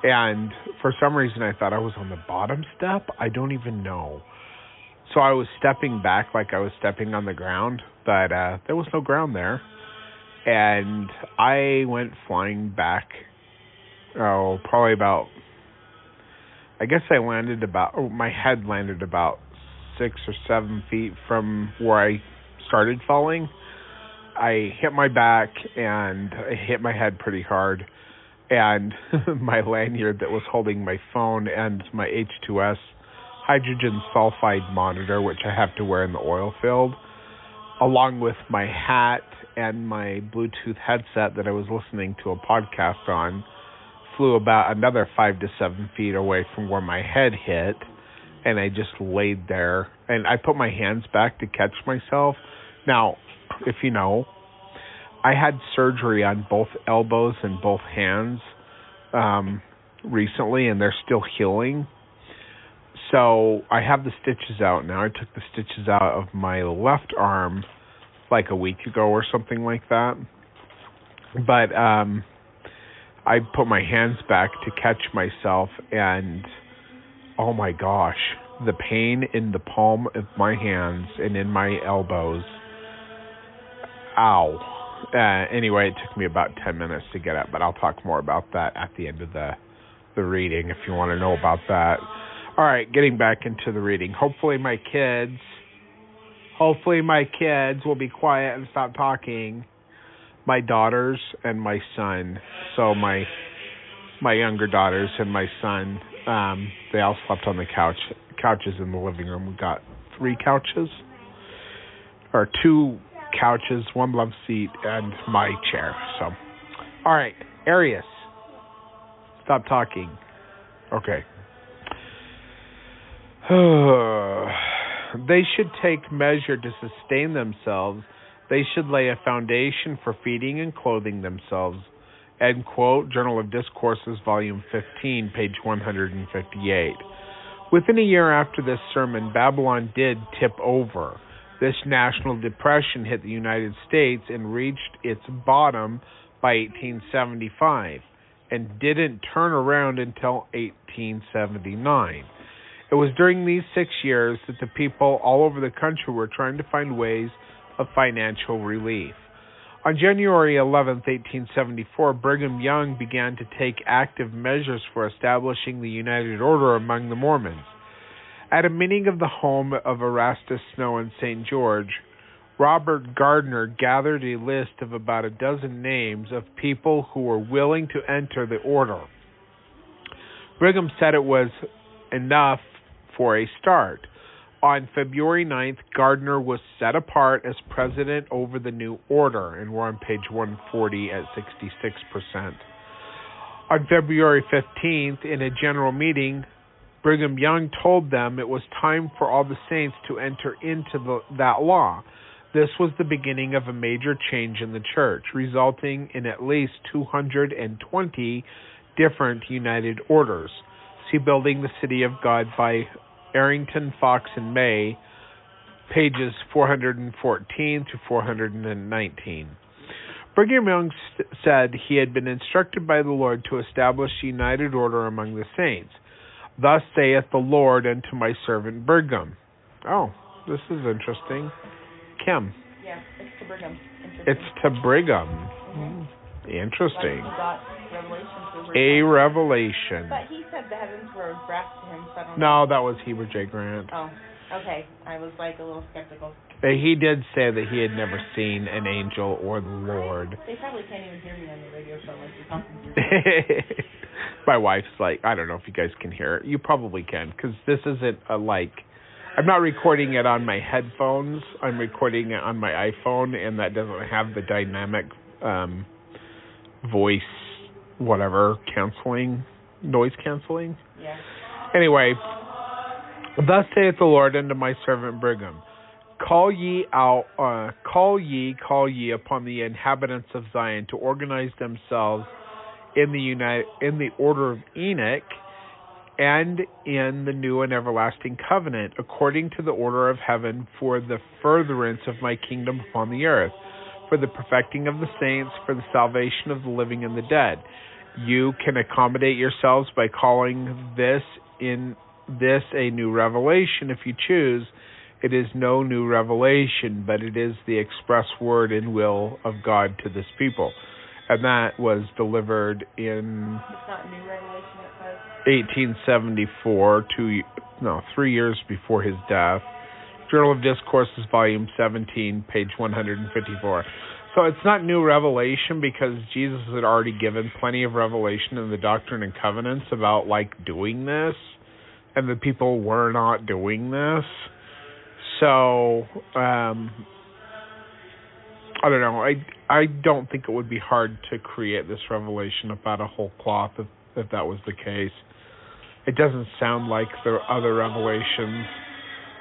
and for some reason I thought I was on the bottom step. I don't even know. So I was stepping back like I was stepping on the ground, but there was no ground there. And I went flying back, probably about, I guess I landed about, my head landed about 6 or 7 feet from where I started falling. I hit my back and I hit my head pretty hard, and my lanyard that was holding my phone and my H2S hydrogen sulfide monitor, which I have to wear in the oil field, along with my hat and my Bluetooth headset that I was listening to a podcast on, flew about another 5 to 7 feet away from where my head hit, and I just laid there, and I put my hands back to catch myself. Now, if you know, I had surgery on both elbows and both hands recently, and they're still healing. So I have the stitches out now. I took the stitches out of my left arm like a week ago or something like that. But I put my hands back to catch myself, and oh my gosh, the pain in the palm of my hands and in my elbows. Ow. Anyway, it took me about 10 minutes to get up, but I'll talk more about that at the end of the the reading if you want to know about that. All right, getting back into the reading. Hopefully my kids will be quiet and stop talking. My daughters and my son. So my younger daughters and my son, they all slept on the couches in the living room. We got 3 couches, or 2 couches, 1 love seat, and my chair. So, all right, Arius, stop talking. Okay. They should take measure to sustain themselves. They should lay a foundation for feeding and clothing themselves. End quote. Journal of Discourses, Volume 15, page 158. Within a year after this sermon, Babylon did tip over. This national depression hit the United States and reached its bottom by 1875 and didn't turn around until 1879. It was during these 6 years that the people all over the country were trying to find ways of financial relief. On January 11, 1874, Brigham Young began to take active measures for establishing the United Order among the Mormons. At a meeting of the home of Erastus Snow in St. George, Robert Gardner gathered a list of about a dozen names of people who were willing to enter the order. Brigham said it was enough for a start. On February 9th, Gardner was set apart as president over the new order, and we're on page 140 at 66%. On February 15th, in a general meeting, Brigham Young told them it was time for all the saints to enter into that law. This was the beginning of a major change in the church, resulting in at least 220 different united orders. See Building the City of God by Arrington, Fox, and May, pages 414 to 419. Brigham Young said he had been instructed by the Lord to establish a united order among the saints. Thus saith the Lord unto my servant Brigham. Oh, this is interesting. Kim. Yeah, it's to Brigham. It's to Brigham. Mm-hmm. Interesting. Like he got revelation through Brigham. A revelation. But he said the heavens were brass to him, so I don't know. No, that was Heber J. Grant. Oh, okay. I was like a little skeptical. He did say that he had never seen an angel or the Lord. They probably can't even hear me on the radio show like you're talking to. My wife's like, I don't know if you guys can hear it. You probably can, because this isn't I'm not recording it on my headphones. I'm recording it on my iPhone, and that doesn't have the dynamic voice, noise canceling. Yeah. Anyway, thus saith the Lord unto my servant Brigham, call ye upon the inhabitants of Zion to organize themselves in the order of Enoch, and in the new and everlasting covenant, according to the order of heaven, for the furtherance of my kingdom upon the earth, for the perfecting of the saints, for the salvation of the living and the dead. You can accommodate yourselves by calling this a new revelation if you choose. It is no new revelation, but it is the express word and will of God to this people. And that was delivered in... It's not new revelation, it says? 1874, 3 years before his death. Journal of Discourses, Volume 17, page 154. So it's not new revelation because Jesus had already given plenty of revelation in the Doctrine and Covenants about, doing this, and the people were not doing this. So, I don't know. I don't think it would be hard to create this revelation about a whole cloth if that was the case. It doesn't sound like the other revelations.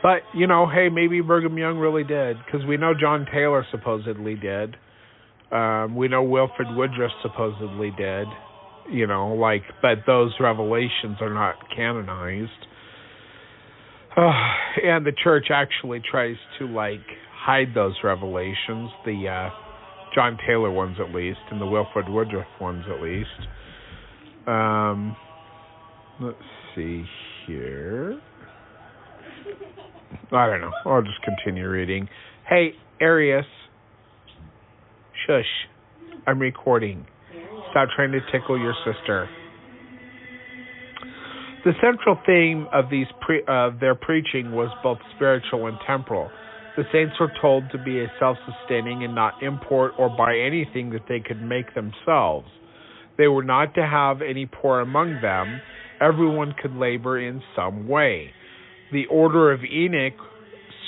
But, hey, maybe Brigham Young really did, because we know John Taylor supposedly did. We know Wilford Woodruff supposedly did. But those revelations are not canonized. And the church actually tries to, hide those revelations, the John Taylor ones at least, and the Wilford Woodruff ones at least. Let's see here. I don't know. I'll just continue reading. Hey, Arius. Shush. I'm recording. Stop trying to tickle your sister. The central theme of their preaching was both spiritual and temporal. The saints were told to be self-sustaining and not import or buy anything that they could make themselves. They were not to have any poor among them. Everyone could labor in some way. The Order of Enoch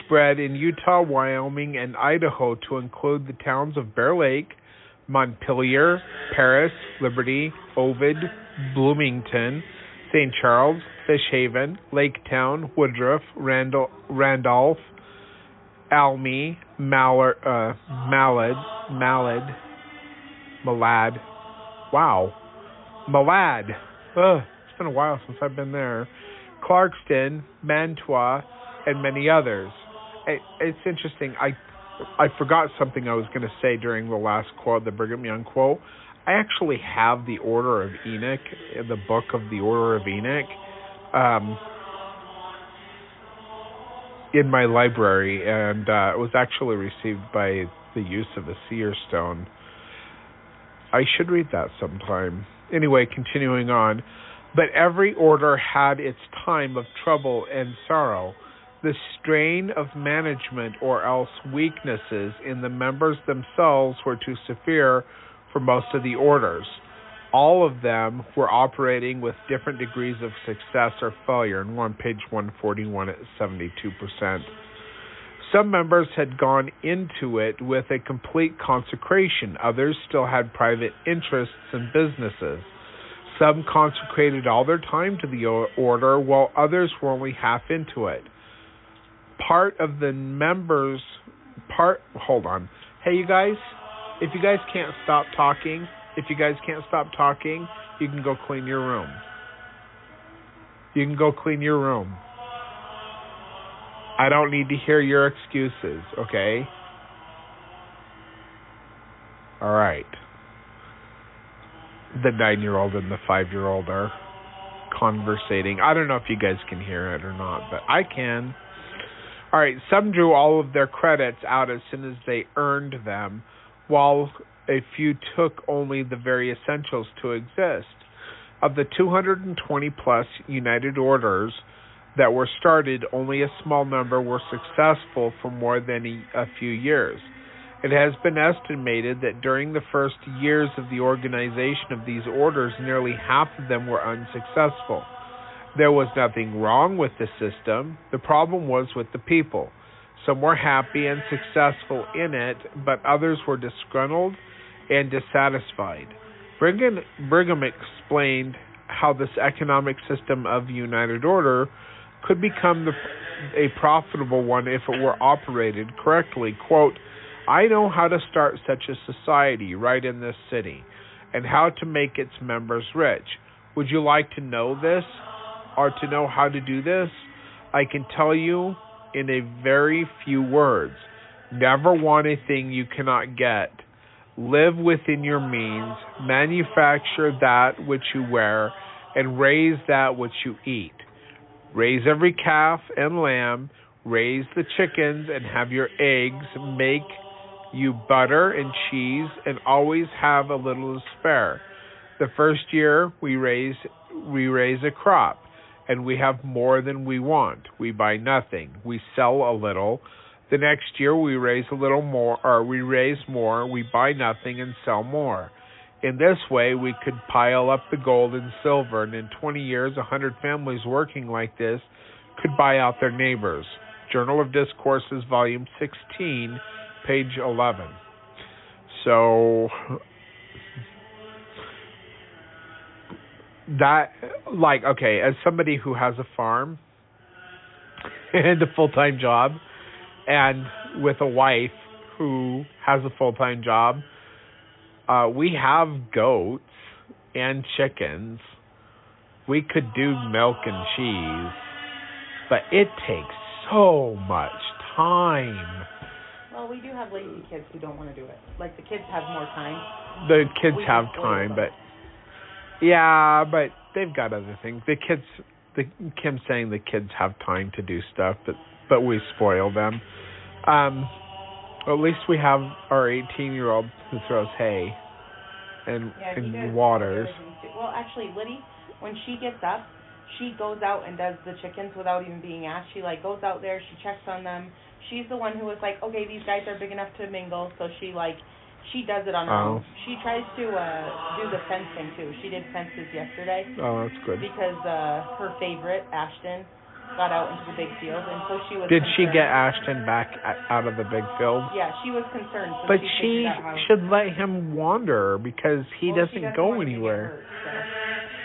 spread in Utah, Wyoming, and Idaho to include the towns of Bear Lake, Montpelier, Paris, Liberty, Ovid, Bloomington, St. Charles, Fish Haven, Lake Town, Woodruff, Randolph, Almy, Malad. Wow. Malad. It's been a while since I've been there. Clarkston, Mantua, and many others. It's interesting. I forgot something I was going to say during the last quote, the Brigham Young quote. I actually have the Order of Enoch, the book of the Order of Enoch, in my library, and it was actually received by the use of a seer stone. I should read that sometime. Anyway, continuing on. But every order had its time of trouble and sorrow. The strain of management or else weaknesses in the members themselves were too severe for most of the orders. All of them were operating with different degrees of success or failure, and we're on page 141 at 72%. Some members had gone into it with a complete consecration. Others still had private interests and businesses. Some consecrated all their time to the order, while others were only half into it. Hold on. Hey, you guys, if you guys can't stop talking, you can go clean your room. You can go clean your room. I don't need to hear your excuses, okay? All right. The 9-year-old and the 5-year-old are conversating. I don't know if you guys can hear it or not, but I can. All right, some drew all of their credits out as soon as they earned them, while a few took only the very essentials to exist. Of the 220-plus United Orders that were started, only a small number were successful for more than a few years. It has been estimated that during the first years of the organization of these orders, nearly half of them were unsuccessful. There was nothing wrong with the system. The problem was with the people. Some were happy and successful in it, but others were disgruntled and dissatisfied. Brigham explained how this economic system of United Order could become a profitable one if it were operated correctly. Quote, I know how to start such a society right in this city, and how to make its members rich. Would you like to know this, or to know how to do this? I can tell you in a very few words. Never want a thing you cannot get. Live within your means. Manufacture that which you wear, and raise that which you eat. Raise every calf and lamb. Raise the chickens and have your eggs. Make you butter and cheese, and always have a little to spare. The first year we raise a crop, and we have more than we want. We buy nothing. We sell a little. The next year we raise a little more, or we raise more. We buy nothing and sell more. In this way, we could pile up the gold and silver, and in 20 years, 100 families working like this could buy out their neighbors. Journal of Discourses, Volume 16, page 11. So that, okay, as somebody who has a farm and a full-time job, and with a wife who has a full-time job, we have goats and chickens. We could do milk and cheese, but it takes so much time. Well, we do have lazy kids who don't want to do it. Like, the kids have more time. The kids have time, but they've got other things. Kim's saying the kids have time to do stuff, but we spoil them. At least we have our 18-year-old who throws hay and waters. Well, actually, Liddy, when she gets up, she goes out and does the chickens without even being asked. She like goes out there, she checks on them. She's the one who was like, okay, these guys are big enough to mingle, so she does it on her own. She tries to do the fencing too. She did fences yesterday. Oh, that's good. Because her favorite, Ashton, got out into the big field, and so she was Did concerned. she get Ashton back out of the big field? Yeah, she was concerned. So but she should let him wander because he doesn't go anywhere. Hurt,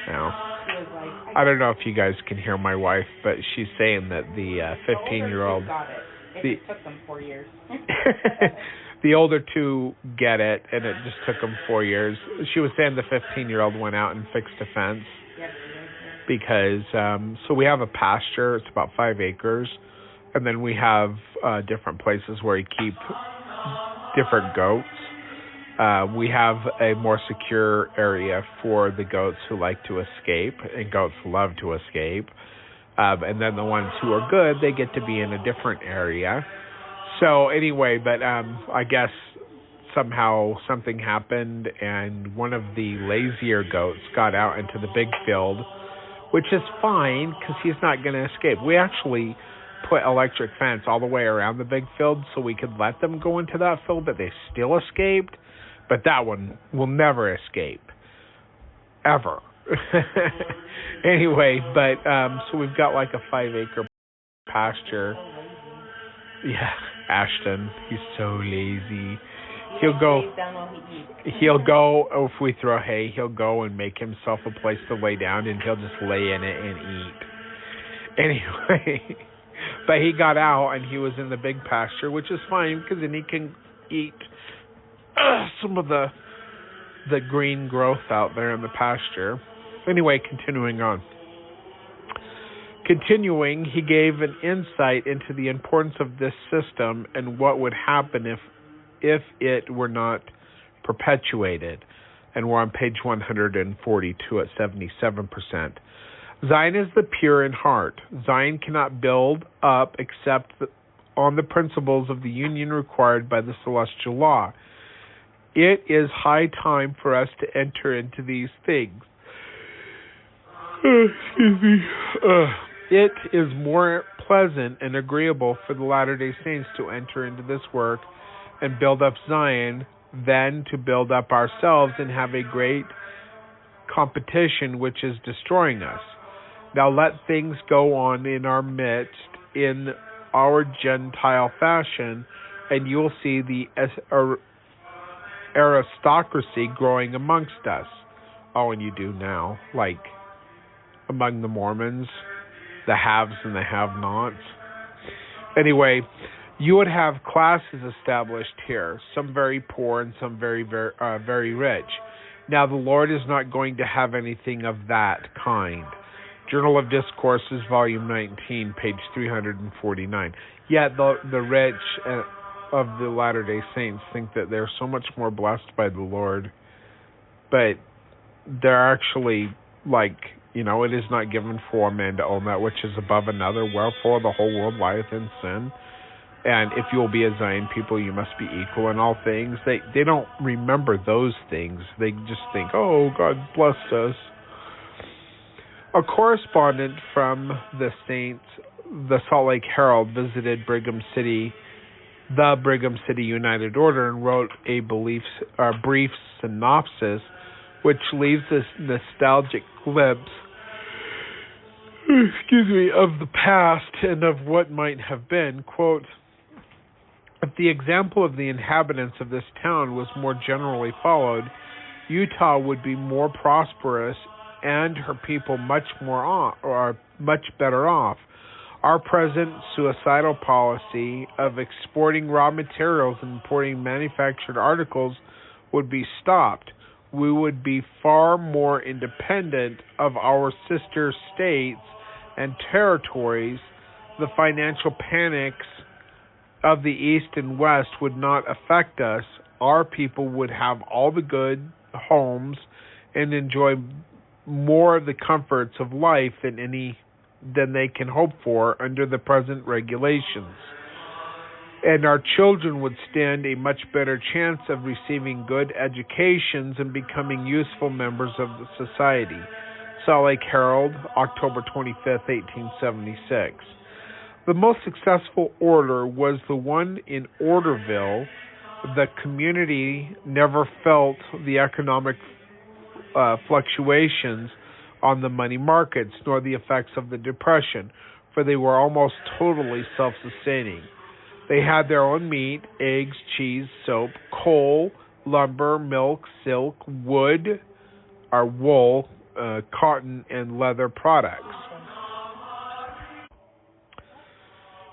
so. No. She was like, I don't know if you guys can hear my wife, but she's saying that the 15-year-old... got it. It took them 4 years. The older two get it, and it just took them 4 years. She was saying the 15-year-old went out and fixed a fence. Yes, because so we have a pasture. It's about 5 acres, and then we have different places where we keep different goats. We have a more secure area for the goats who like to escape, and goats love to escape. And then the ones who are good, they get to be in a different area. So anyway, but I guess somehow something happened, and one of the lazier goats got out into the big field, which is fine because he's not going to escape. We actually put electric fence all the way around the big field so we could let them go into that field, but they still escaped. But that one will never escape, ever. Anyway, but so we've got like a 5-acre pasture. Yeah, Ashton, he's so lazy. He'll go, if we throw hay, he'll go and make himself a place to lay down, and he'll just lay in it and eat. Anyway, but he got out, and he was in the big pasture, which is fine, because then he can eat some of the green growth out there in the pasture. Anyway, continuing on. Continuing, he gave an insight into the importance of this system and what would happen if it were not perpetuated. And we're on page 142 at 77%. Zion is the pure in heart. Zion cannot build up except on the principles of the union required by the celestial law. It is high time for us to enter into these things. Excuse me. It is more pleasant and agreeable for the Latter-day Saints to enter into this work and build up Zion than to build up ourselves and have a great competition which is destroying us. Now let things go on in our midst in our Gentile fashion, and you'll see the aristocracy growing amongst us. Oh, and you do now, like among the Mormons, the haves and the have-nots. Anyway, you would have classes established here, some very poor and some very, very, very rich. Now, the Lord is not going to have anything of that kind. Journal of Discourses, Volume 19, page 349. Yet the rich of the Latter-day Saints think that they're so much more blessed by the Lord, but they're actually like, it is not given for a man to own that which is above another, wherefore the whole world lieth in sin. And if you will be a Zion people, you must be equal in all things. They don't remember those things. They just think, oh, God blessed us. A correspondent from the Salt Lake Herald, visited the Brigham City United Order, and wrote a brief synopsis which leaves this nostalgic glimpse of the past and of what might have been. Quote, if the example of the inhabitants of this town was more generally followed, Utah would be more prosperous and her people much better off. Our present suicidal policy of exporting raw materials and importing manufactured articles would be stopped. We would be far more independent of our sister states and territories. The financial panics of the East and West would not affect us. Our people would have all the good homes and enjoy more of the comforts of life than they can hope for under the present regulations. And our children would stand a much better chance of receiving good educations and becoming useful members of the society. Salt Lake Herald, October 25th, 1876. The most successful order was the one in Orderville. The community never felt the economic fluctuations on the money markets, nor the effects of the Depression, for they were almost totally self-sustaining. They had their own meat, eggs, cheese, soap, coal, lumber, milk, silk, wood, or wool, cotton, and leather products.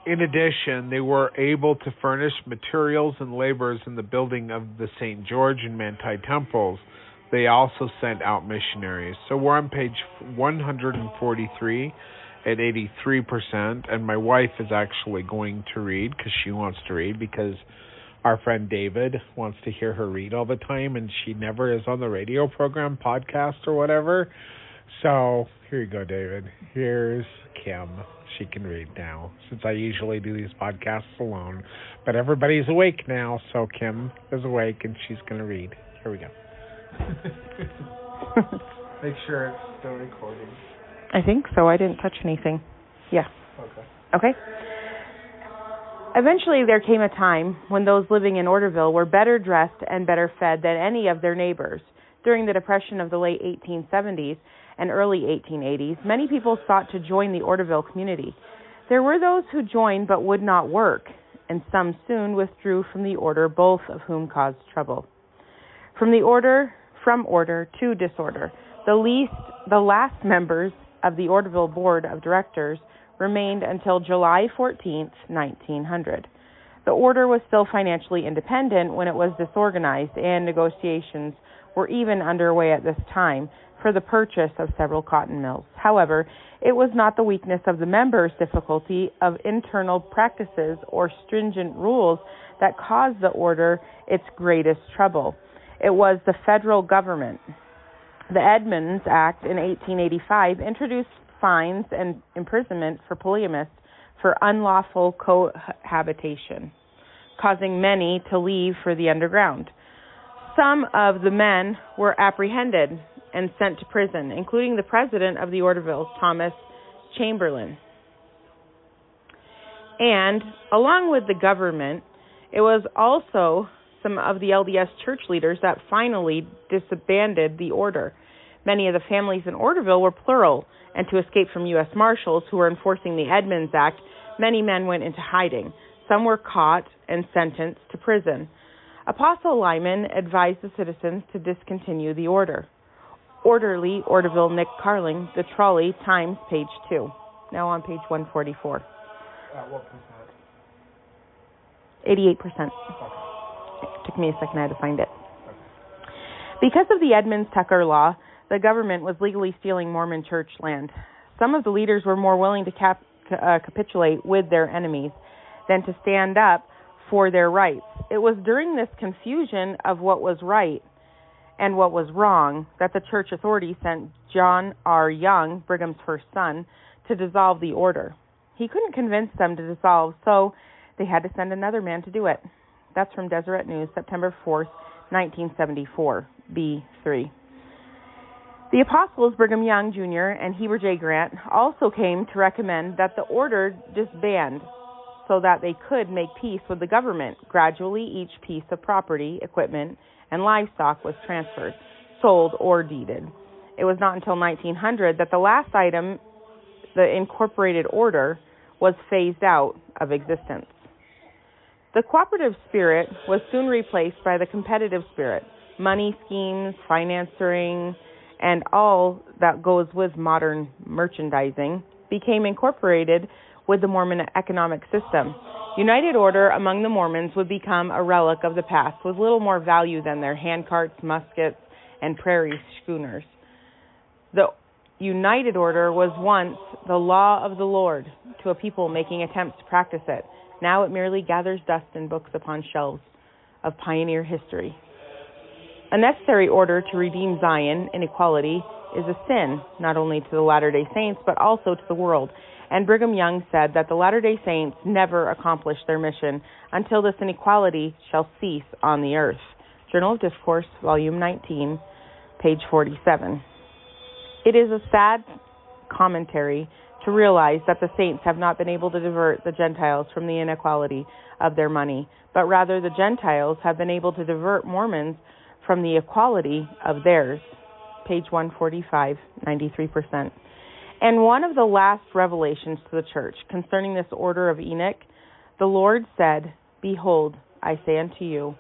In addition, they were able to furnish materials and laborers in the building of the St. George and Manti temples. They also sent out missionaries. So we're on page 143 at 83%, and my wife is actually going to read because she wants to read, because our friend David wants to hear her read all the time, and she never is on the radio program, podcast, or whatever. So here you go, David. Here's Kim. She can read now, since I usually do these podcasts alone. But everybody's awake now, so Kim is awake, and she's going to read. Here we go. Make sure it's still recording. I think so. I didn't touch anything. Yeah. Okay. Eventually, there came a time when those living in Orderville were better dressed and better fed than any of their neighbors. During the Depression of the late 1870s and early 1880s, many people sought to join the Orderville community. There were those who joined but would not work, and some soon withdrew from the order, both of whom caused trouble. From order to disorder. The last members of the Orderville Board of Directors remained until July 14th, 1900. The order was still financially independent when it was disorganized, and negotiations were even underway at this time for the purchase of several cotton mills. However, it was not the weakness of the members' difficulty of internal practices or stringent rules that caused the order its greatest trouble. It was the federal government. The Edmunds Act in 1885 introduced fines and imprisonment for polygamists for unlawful cohabitation, causing many to leave for the underground. Some of the men were apprehended and sent to prison, including the president of the Orderville, Thomas Chamberlain. And along with the government, it was also some of the LDS church leaders that finally disbanded the order. Many of the families in Orderville were plural, and to escape from U.S. Marshals who were enforcing the Edmunds Act, many men went into hiding. Some were caught and sentenced to prison. Apostle Lyman advised the citizens to discontinue the order. Orderly, Orderville, Nick Carling, The Trolley, Times, page 2. Now on page 144. What percent? 88%. It took me a second, I had to find it. Because of the Edmunds-Tucker law, the government was legally stealing Mormon church land. Some of the leaders were more willing to capitulate with their enemies than to stand up for their rights. It was during this confusion of what was right and what was wrong that the church authorities sent John R. Young, Brigham's first son, to dissolve the order. He couldn't convince them to dissolve, so they had to send another man to do it. That's from Deseret News, September 4th, 1974, B3. The apostles Brigham Young Jr. and Heber J. Grant also came to recommend that the order disband so that they could make peace with the government. Gradually, each piece of property, equipment, and livestock was transferred, sold, or deeded. It was not until 1900 that the last item, the incorporated order, was phased out of existence. The cooperative spirit was soon replaced by the competitive spirit. Money schemes, financing, and all that goes with modern merchandising became incorporated with the Mormon economic system. United order among the Mormons would become a relic of the past with little more value than their handcarts, muskets, and prairie schooners. The United order was once the law of the Lord to a people making attempts to practice it. Now it merely gathers dust in books upon shelves of pioneer history. A necessary order to redeem Zion inequality is a sin, not only to the Latter-day Saints, but also to the world. And Brigham Young said that the Latter-day Saints never accomplish their mission until this inequality shall cease on the earth. Journal of Discourse, Volume 19, page 47. It is a sad commentary to realize that the saints have not been able to divert the Gentiles from the inequality of their money, but rather the Gentiles have been able to divert Mormons from the equality of theirs. Page 145, 93%. And one of the last revelations to the church concerning this order of Enoch, the Lord said, Behold, I say unto you,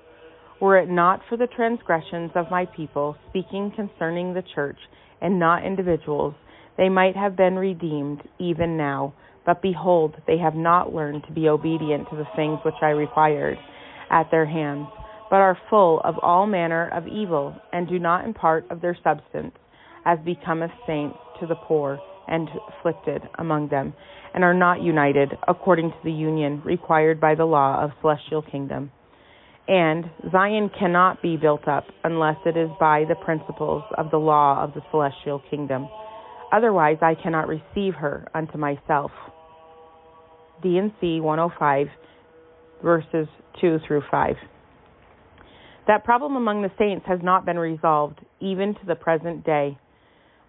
were it not for the transgressions of my people, speaking concerning the church and not individuals, they might have been redeemed even now. But behold, they have not learned to be obedient to the things which I required at their hands, but are full of all manner of evil, and do not impart of their substance, as becometh saints, to the poor and afflicted among them, and are not united according to the union required by the law of celestial kingdom. And Zion cannot be built up unless it is by the principles of the law of the celestial kingdom. Otherwise I cannot receive her unto myself. D&C 105, verses 2 through 5. That problem among the saints has not been resolved, even to the present day.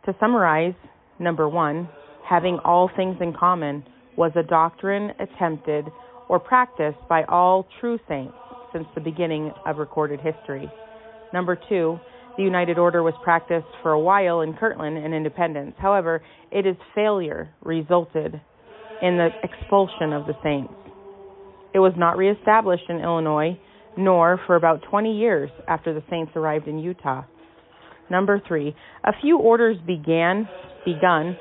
To summarize, number 1, having all things in common was a doctrine attempted or practiced by all true saints since the beginning of recorded history. Number 2, the United Order was practiced for a while in Kirtland and Independence. However, its failure resulted in the expulsion of the saints. It was not reestablished in Illinois, nor for about 20 years after the saints arrived in Utah. Number 3, a few orders begun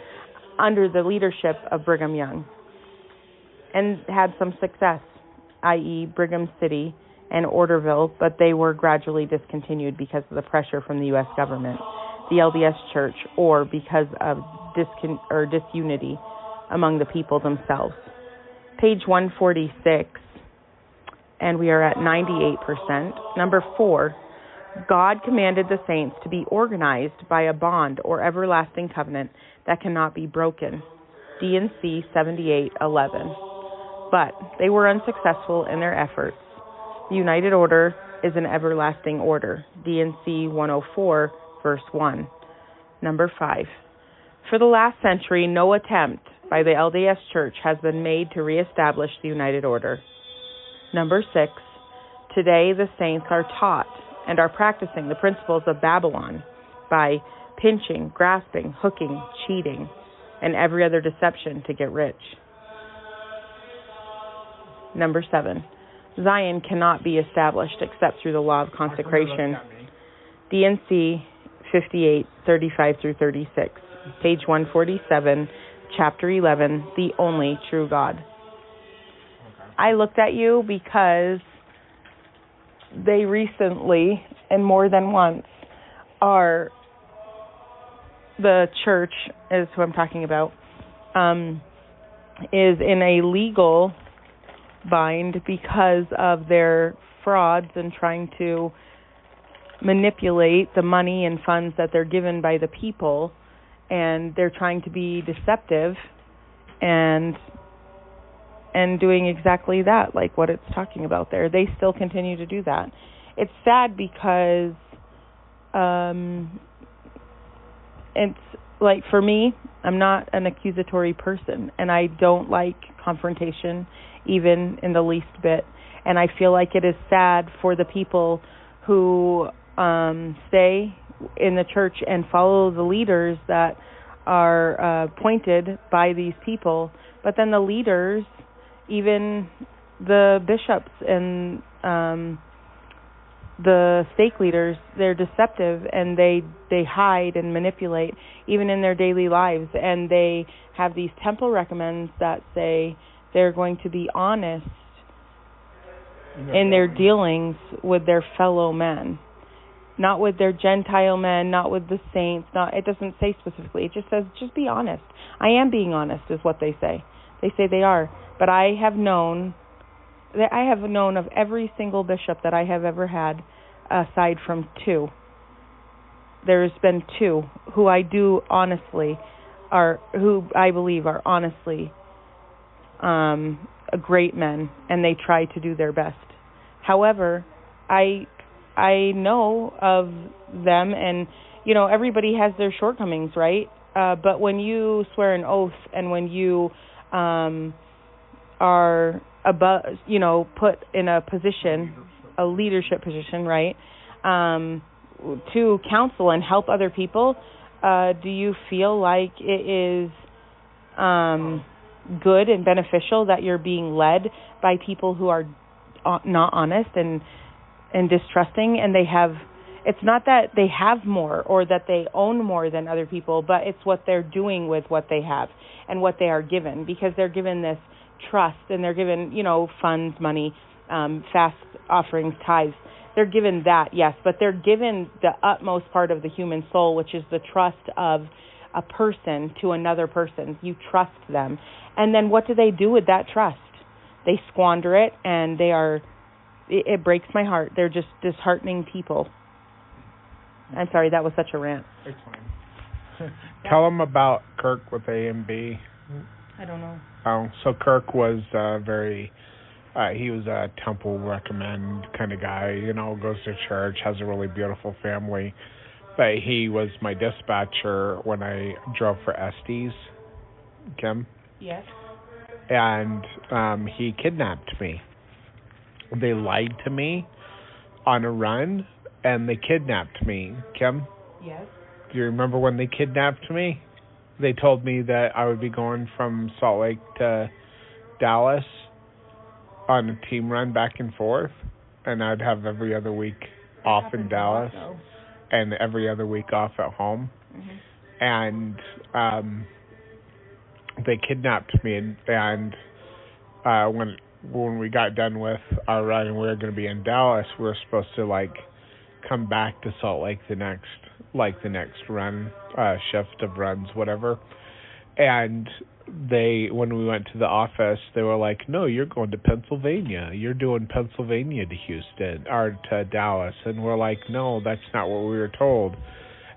under the leadership of Brigham Young and had some success, i.e. Brigham City and Orderville, but they were gradually discontinued because of the pressure from the U.S. government, the LDS Church, or because of disunity among the people themselves. Page 146, and we are at 98%. Number 4, God commanded the saints to be organized by a bond or everlasting covenant that cannot be broken. D&C 78:11. But they were unsuccessful in their efforts. The United Order is an everlasting order. D&C 104, verse 1. Number 5. For the last century, no attempt by the LDS Church has been made to reestablish the United Order. Number 6. Today, the saints are taught and are practicing the principles of Babylon by pinching, grasping, hooking, cheating, and every other deception to get rich. Number 7. Zion cannot be established except through the law of consecration. D&C 58:35 through 36. Page 147, chapter 11, the only true God. Okay. I looked at you because they recently, and more than once, the church, is who I'm talking about, is in a legal bind because of their frauds and trying to manipulate the money and funds that they're given by the people, and they're trying to be deceptive and doing exactly that, like what it's talking about there. They still continue to do that. It's sad because it's like, for me, I'm not an accusatory person, and I don't like confrontation even in the least bit. And I feel like it is sad for the people who stay in the church and follow the leaders that are appointed by these people. But then the leaders, even the bishops and the stake leaders, they're deceptive, and they hide and manipulate even in their daily lives. And they have these temple recommends that say they're going to be honest in their dealings with their fellow men, not with their Gentile men, not with the saints. It doesn't say specifically. It just says, just be honest. I am being honest, is what they say. They say they are. But I have known of every single bishop that I have ever had, aside from 2. There's been 2 who I do honestly who I believe are honestly great men, and they try to do their best. However, I know of them, and everybody has their shortcomings, right? but when you swear an oath and when you are above, put in a position, a leadership position, right, to counsel and help other people, do you feel like it is good and beneficial that you're being led by people who are not honest and distrusting, and it's not that they have more or that they own more than other people, but it's what they're doing with what they have and what they are given, because they're given this trust and they're given, funds, money, fast offerings, tithes. They're given that, yes, but they're given the utmost part of the human soul, which is the trust of a person to another person. You trust them. And then what do they do with that trust? They squander it, and it breaks my heart. They're just disheartening people. I'm sorry, that was such a rant. It's fine. Tell them about Kirk with A and B. I don't know. Oh, so Kirk was he was a temple recommend kind of guy, goes to church, has a really beautiful family. But he was my dispatcher when I drove for Estes, Kim. Yes. And he kidnapped me. They lied to me on a run, and they kidnapped me, Kim. Yes. Do you remember when they kidnapped me? They told me that I would be going from Salt Lake to Dallas on a team run back and forth, and I'd have every other week off in Dallas and every other week off at home. Mm-hmm. And they kidnapped me, and when we got done with our run and we were going to be in Dallas, we were supposed to come back to Salt Lake the next run, shift of runs, whatever. And when we went to the office, they were like, no, you're going to Pennsylvania. You're doing Pennsylvania to Houston or to Dallas. And we're like, no, that's not what we were told.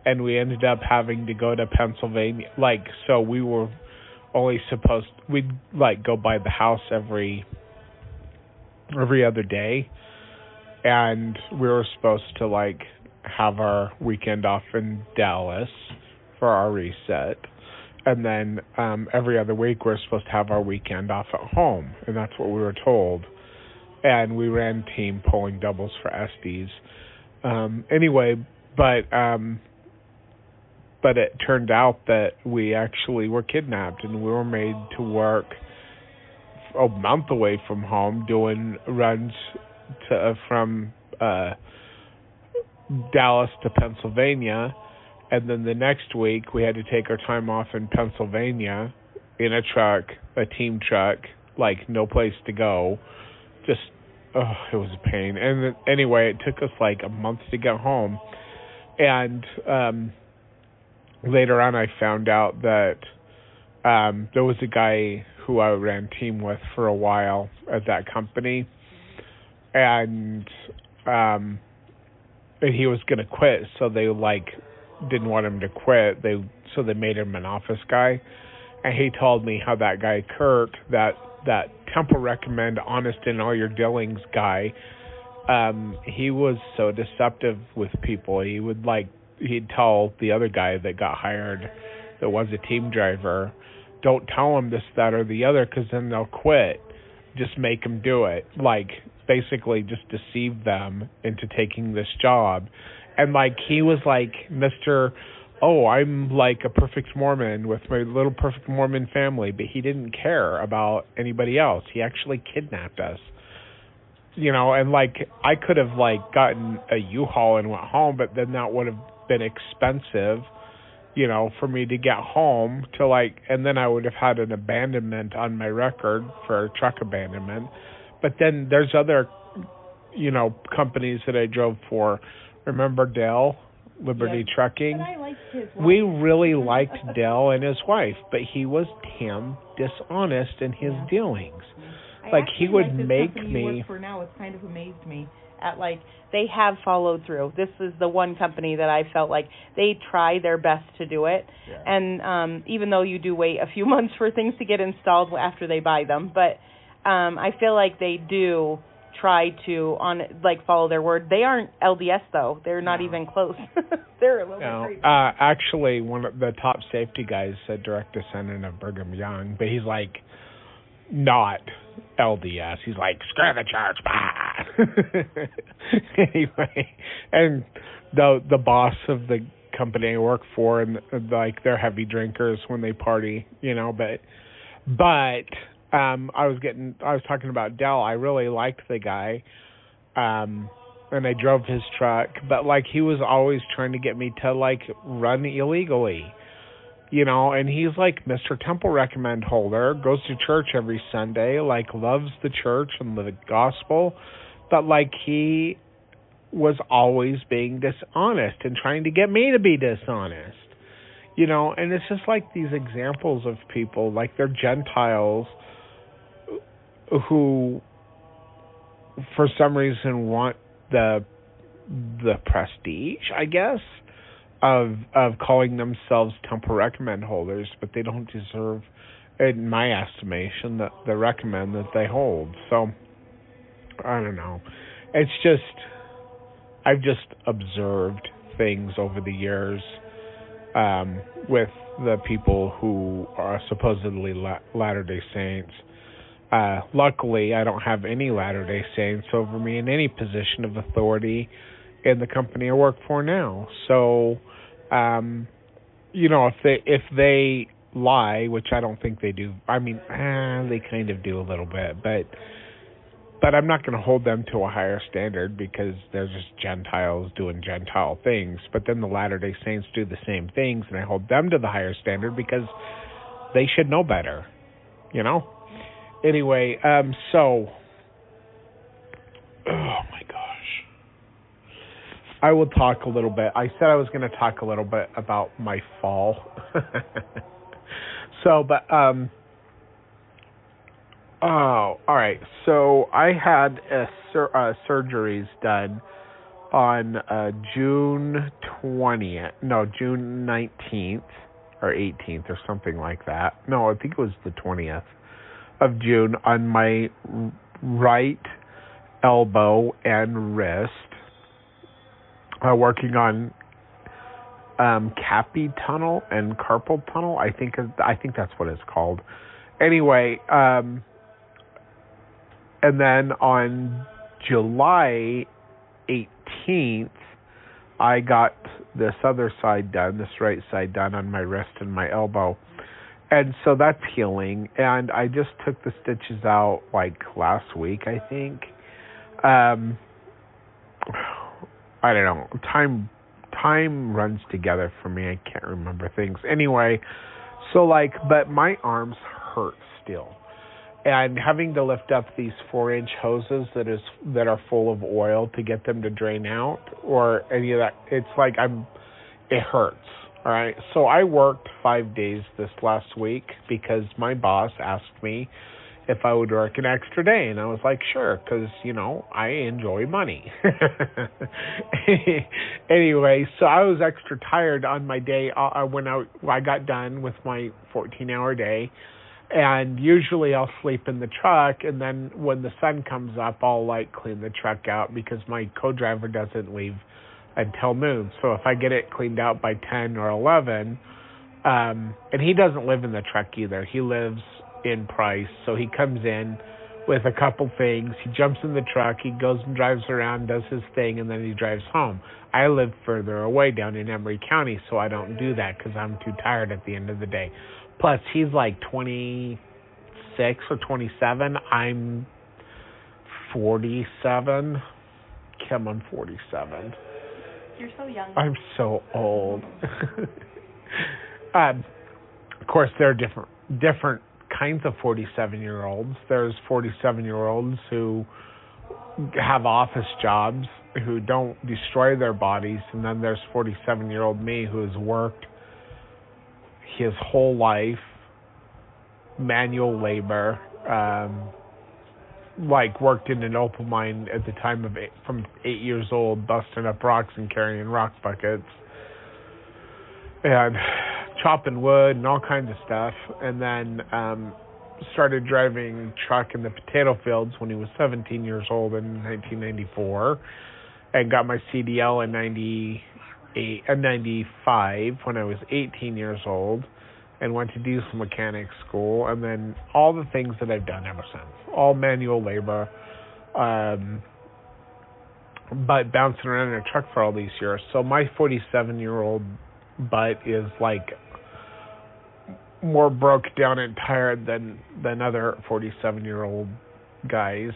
And we ended up having to go to Pennsylvania. So we were only we'd go by the house every other day. And we were supposed to have our weekend off in Dallas for our reset. And then every other week we're supposed to have our weekend off at home. And that's what we were told. And we ran team pulling doubles for Estes. Anyway, but it turned out that we actually were kidnapped, and we were made to work a month away from home doing runs from Dallas to Pennsylvania. And then the next week, we had to take our time off in Pennsylvania in a truck, a team truck, no place to go. Just, it was a pain. And anyway, it took us a month to get home. And later on, I found out that there was a guy who I ran team with for a while at that company. And he was going to quit, so they, didn't want him to quit. So they made him an office guy, and he told me how that guy Kirk, that temple recommend honest in all your dealings guy, he was so deceptive with people. He would he'd tell the other guy that got hired, that was a team driver, don't tell him this, that, or the other, because then they'll quit. Just make them do it. Basically just deceive them into taking this job. And he was Mr. Oh, I'm a perfect Mormon with my little perfect Mormon family, but he didn't care about anybody else. He actually kidnapped us. And I could have gotten a U-Haul and went home, but then that would have been expensive, for me to get home to and then I would have had an abandonment on my record for truck abandonment. But then there's other, companies that I drove for. Remember Dale, Liberty Trucking? But I liked his wife. We really liked Dale and his wife, but he was damn dishonest in his dealings. He would make me. You work for now, it's kind of amazed me at they have followed through. This is the one company that I felt they try their best to do it, and even though you do wait a few months for things to get installed after they buy them, but I feel they do try to follow their word. They aren't LDS though. They're not even close. They're a little bit crazy. Actually, one of the top safety guys, a direct descendant of Brigham Young, but he's like not LDS. He's like, screw the church, bah! Anyway, and the boss of the company I work for, and like they're heavy drinkers when they party, but I was talking about Dell. I really liked the guy, and I drove his truck, but like he was always trying to get me to like run illegally, and he's like Mr. Temple Recommend holder, goes to church every Sunday, like loves the church and the gospel, but like he was always being dishonest and trying to get me to be dishonest, and it's just like these examples of people, like they're Gentiles who for some reason want the prestige, I guess, of calling themselves Temple Recommend holders, but they don't deserve, in my estimation, the recommend that they hold. So I don't know. It's just, I've just observed things over the years with the people who are supposedly Latter-day Saints. Luckily, I don't have any Latter-day Saints over me in any position of authority in the company I work for now. So, if they lie, which I don't think they do, I mean, they kind of do a little bit, but I'm not going to hold them to a higher standard because they're just Gentiles doing Gentile things. But then the Latter-day Saints do the same things, and I hold them to the higher standard because they should know better, Anyway, oh my gosh. I will talk a little bit. I said I was going to talk a little bit about my fall. All right. So I had surgeries done on June 19th or 18th or something like that. No, I think it was the 20th of June on my right elbow and wrist, working on Carpal tunnel and carpal tunnel. I think that's what it's called. Anyway, and then on July 18th, I got this other side done, this right side done on my wrist and my elbow. And so that's healing. And I just took the stitches out like last week, I think. I don't know. Time runs together for me. I can't remember things. Anyway, so but my arms hurt still. And having to lift up these 4-inch hoses that are full of oil to get them to drain out or any of that, it's like it hurts. All right. So I worked 5 days this last week because my boss asked me if I would work an extra day. And I was like, sure, because, I enjoy money. Anyway, so I was extra tired on my day when I got done with my 14-hour day. And usually I'll sleep in the truck, and then when the sun comes up, I'll clean the truck out because my co-driver doesn't leave until noon. So if I get it cleaned out by 10 or 11, and he doesn't live in the truck either. He lives in Price, so he comes in with a couple things. He jumps in the truck, he goes and drives around, does his thing, and then he drives home. I live further away down in Emery County, so I don't do that because I'm too tired at the end of the day. Plus, he's 26 or 27. I'm 47. Kim, I'm 47. You're so young. I'm so old. Of course, there are different kinds of 47-year-olds. There's 47-year-olds who have office jobs, who don't destroy their bodies, and then there's 47-year-old me who has worked his whole life, manual labor, worked in an opal mine at the time of from 8 years old, busting up rocks and carrying rock buckets, and chopping wood and all kinds of stuff. And then started driving truck in the potato fields when he was 17 years old in 1994, and got my CDL in 95 when I was 18 years old, and went to diesel mechanic school, and then all the things that I've done ever since, all manual labor, but bouncing around in a truck for all these years. So my 47-year-old butt is like more broke down and tired than other 47-year-old guys.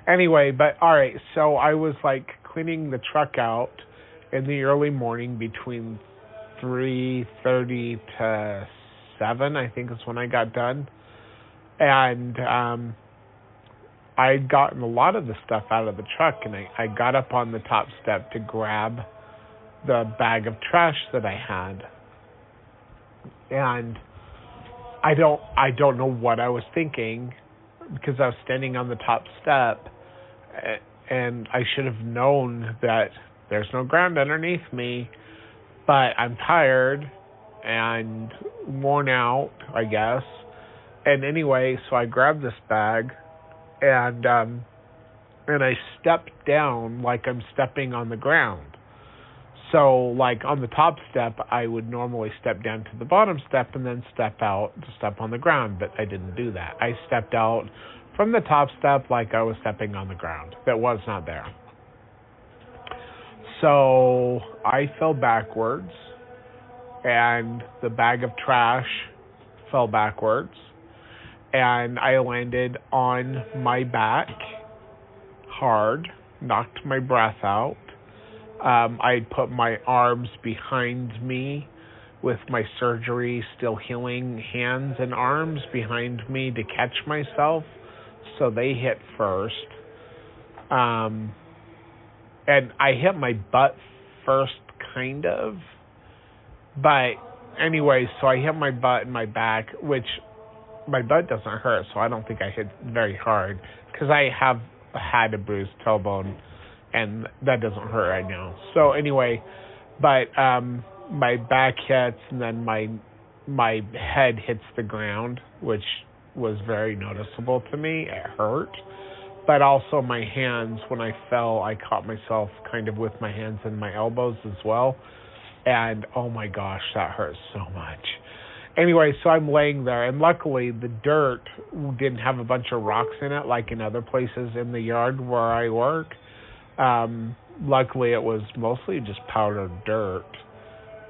Anyway, but all right, so I was like cleaning the truck out in the early morning between 3:30 to 7, I think is when I got done. And I'd gotten a lot of the stuff out of the truck, and I got up on the top step to grab the bag of trash that I had. And I don't know what I was thinking, because I was standing on the top step, and I should have known that there's no ground underneath me, but I'm tired and worn out, I guess. And anyway, so I grabbed this bag, and I stepped down like I'm stepping on the ground. So, like, on the top step, I would normally step down to the bottom step and then step out to step on the ground, but I didn't do that. I stepped out from the top step like I was stepping on the ground that was not there. So, I fell backwards, and the bag of trash fell backwards, and I landed on my back hard, knocked my breath out. I put my arms behind me with my surgery still healing hands and arms behind me to catch myself, so they hit first. And I hit my butt first, kind of. But anyway, so I hit my butt and my back, which my butt doesn't hurt, so I don't think I hit very hard, because I have had a bruised tailbone, and that doesn't hurt right now. So anyway, but my back hits, and then my head hits the ground, which was very noticeable to me. It hurt. But also my hands, when I fell, I caught myself kind of with my hands and my elbows as well. And oh my gosh, that hurt so much. Anyway, so I'm laying there, and luckily the dirt didn't have a bunch of rocks in it like in other places in the yard where I work. Luckily it was mostly just powdered dirt.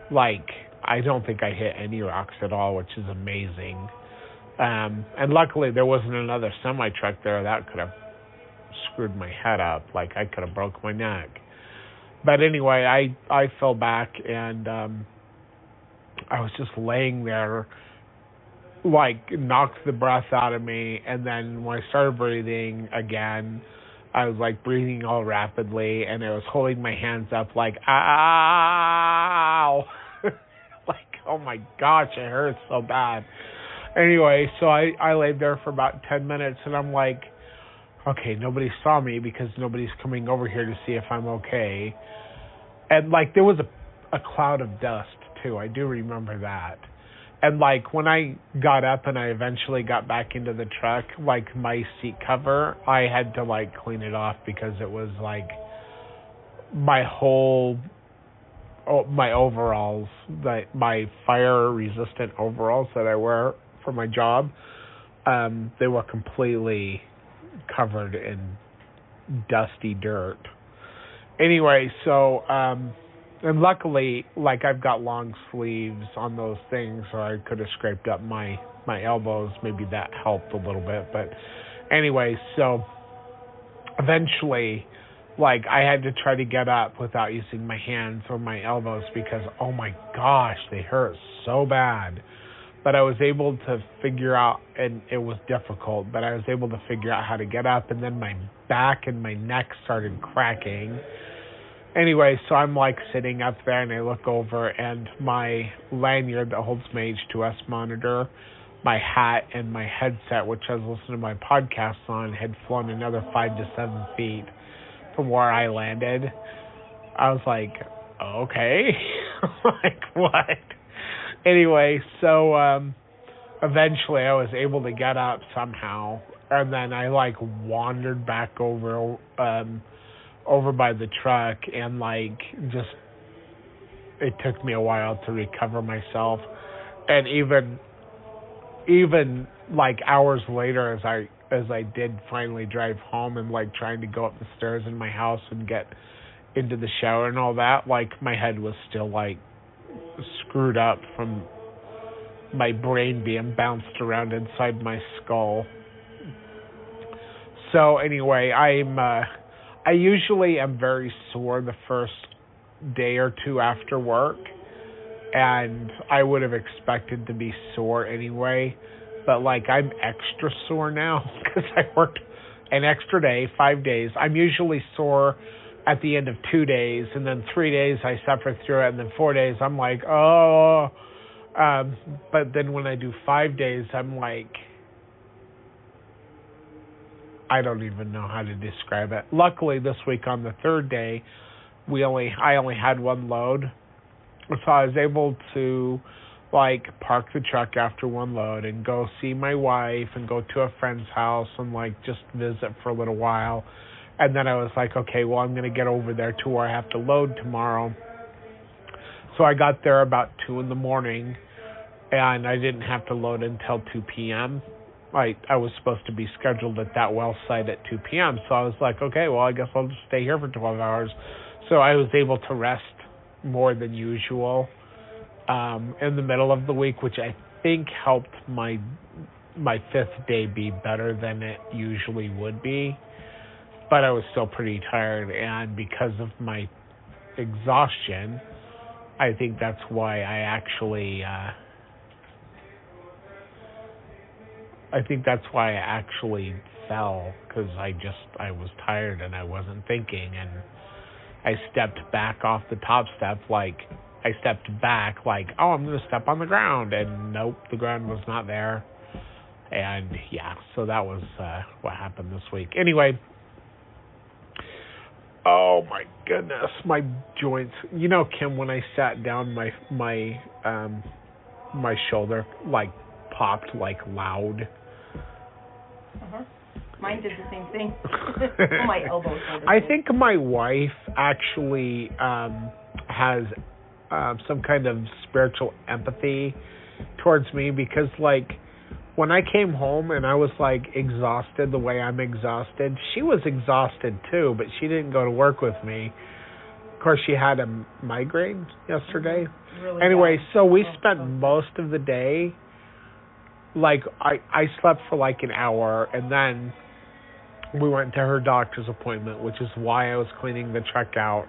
Like, I don't think I hit any rocks at all, which is amazing. And luckily there wasn't another semi-truck there that could have screwed my head up. Like, I could have broke my neck. But anyway, I fell back, and I was just laying there, like, knocked the breath out of me, and then when I started breathing again, I was, like, breathing all rapidly, and I was holding my hands up like, ow! Like, oh my gosh, it hurts so bad. Anyway, so I laid there for about 10 minutes, and I'm like, okay, nobody saw me because nobody's coming over here to see if I'm okay. And, like, there was a cloud of dust, too. I do remember that. And, like, when I got up and I eventually got back into the truck, like, my seat cover, I had to, like, clean it off because it was, like, my overalls, my fire-resistant overalls that I wear for my job, they were completely covered in dusty dirt. Anyway, so, and luckily, like, I've got long sleeves on those things, so I could have scraped up my elbows. Maybe that helped a little bit. But anyway, so eventually, like, I had to try to get up without using my hands or my elbows because, oh my gosh, they hurt so bad. But I was able to figure out, and it was difficult, but I was able to figure out how to get up, and then my back and my neck started cracking. Anyway, so I'm, like, sitting up there, and I look over, and my lanyard that holds my H2S monitor, my hat, and my headset, which I was listening to my podcast on, had flown another 5 to 7 feet from where I landed. I was like, okay. Like, what? Anyway, so eventually I was able to get up somehow, and then I like wandered back over by the truck, and like just it took me a while to recover myself, and even like hours later as I did finally drive home and like trying to go up the stairs in my house and get into the shower and all that, like my head was still like screwed up from my brain being bounced around inside my skull. So anyway, I usually am very sore the first day or two after work, and I would have expected to be sore anyway, but like I'm extra sore now because I worked an extra day, 5 days. I'm usually sore at the end of 2 days, and then 3 days I suffer through it, and then 4 days I'm like, oh. But then when I do 5 days, I'm like, I don't even know how to describe it. Luckily, this week on the third day, I only had one load, so I was able to like park the truck after one load and go see my wife and go to a friend's house and like just visit for a little while. And then I was like, okay, well, I'm going to get over there to where I have to load tomorrow. So I got there about 2 a.m, and I didn't have to load until 2 p.m. I was supposed to be scheduled at that well site at 2 p.m. So I was like, okay, well, I guess I'll just stay here for 12 hours. So I was able to rest more than usual in the middle of the week, which I think helped my fifth day be better than it usually would be. But I was still pretty tired, and because of my exhaustion, I think that's why I actually fell, because I was tired and I wasn't thinking, and I stepped back off the top step I stepped back like, oh, I'm going to step on the ground, and nope, the ground was not there. And yeah, so that was what happened this week. Anyway, oh my goodness, my joints. You know, Kim, when I sat down, my shoulder like popped like loud. Uh-huh. Mine did the same thing. My elbows. I think my wife actually has some kind of spiritual empathy towards me, because like when I came home and I was like exhausted the way I'm exhausted, she was exhausted too, but she didn't go to work with me. Of course, she had a migraine yesterday. Really anyway, bad. so we spent most of the day, like I slept for like an hour, and then we went to her doctor's appointment, which is why I was cleaning the truck out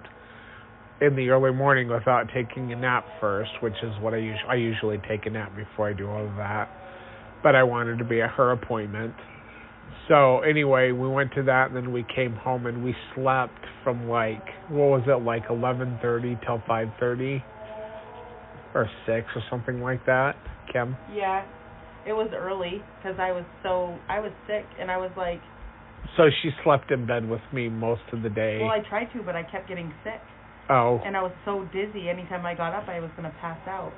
in the early morning without taking a nap first, which is what I usually take a nap before I do all of that. But I wanted to be at her appointment. So anyway, we went to that, and then we came home, and we slept from like, what was it, like 11:30 till 5:30 or 6 or something like that, Kim? Yeah, it was early because I was sick, and I was like... So she slept in bed with me most of the day. Well, I tried to, but I kept getting sick. Oh. And I was so dizzy. Anytime I got up, I was going to pass out.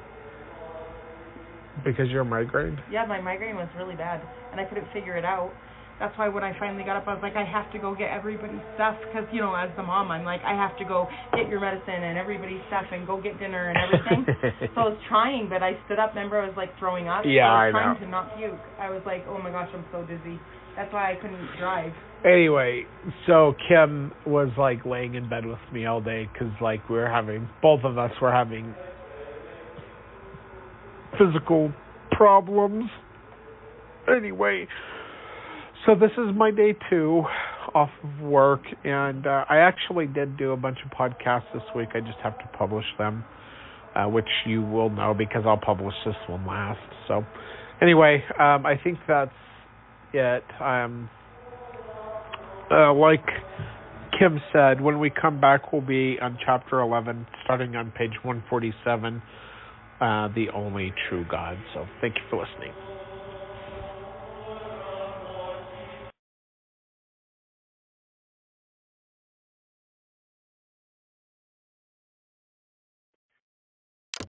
Because your migraine? Yeah, my migraine was really bad, and I couldn't figure it out. That's why when I finally got up, I was like, I have to go get everybody's stuff, because, you know, as the mom, I'm like, I have to go get your medicine and everybody's stuff and go get dinner and everything. So I was trying, but I stood up, remember, I was like throwing up. Yeah, I was trying to not puke. I was like, oh my gosh, I'm so dizzy. That's why I couldn't drive. Anyway, so Kim was like laying in bed with me all day, because like both of us were having physical problems. Anyway, so this is my day 2 off of work, and I actually did do a bunch of podcasts this week. I just have to publish them, which you will know because I'll publish this one last. So anyway, I think that's it. Like Kim said, when we come back, we'll be on Chapter 11, starting on page 147, The Only True God. So thank you for listening.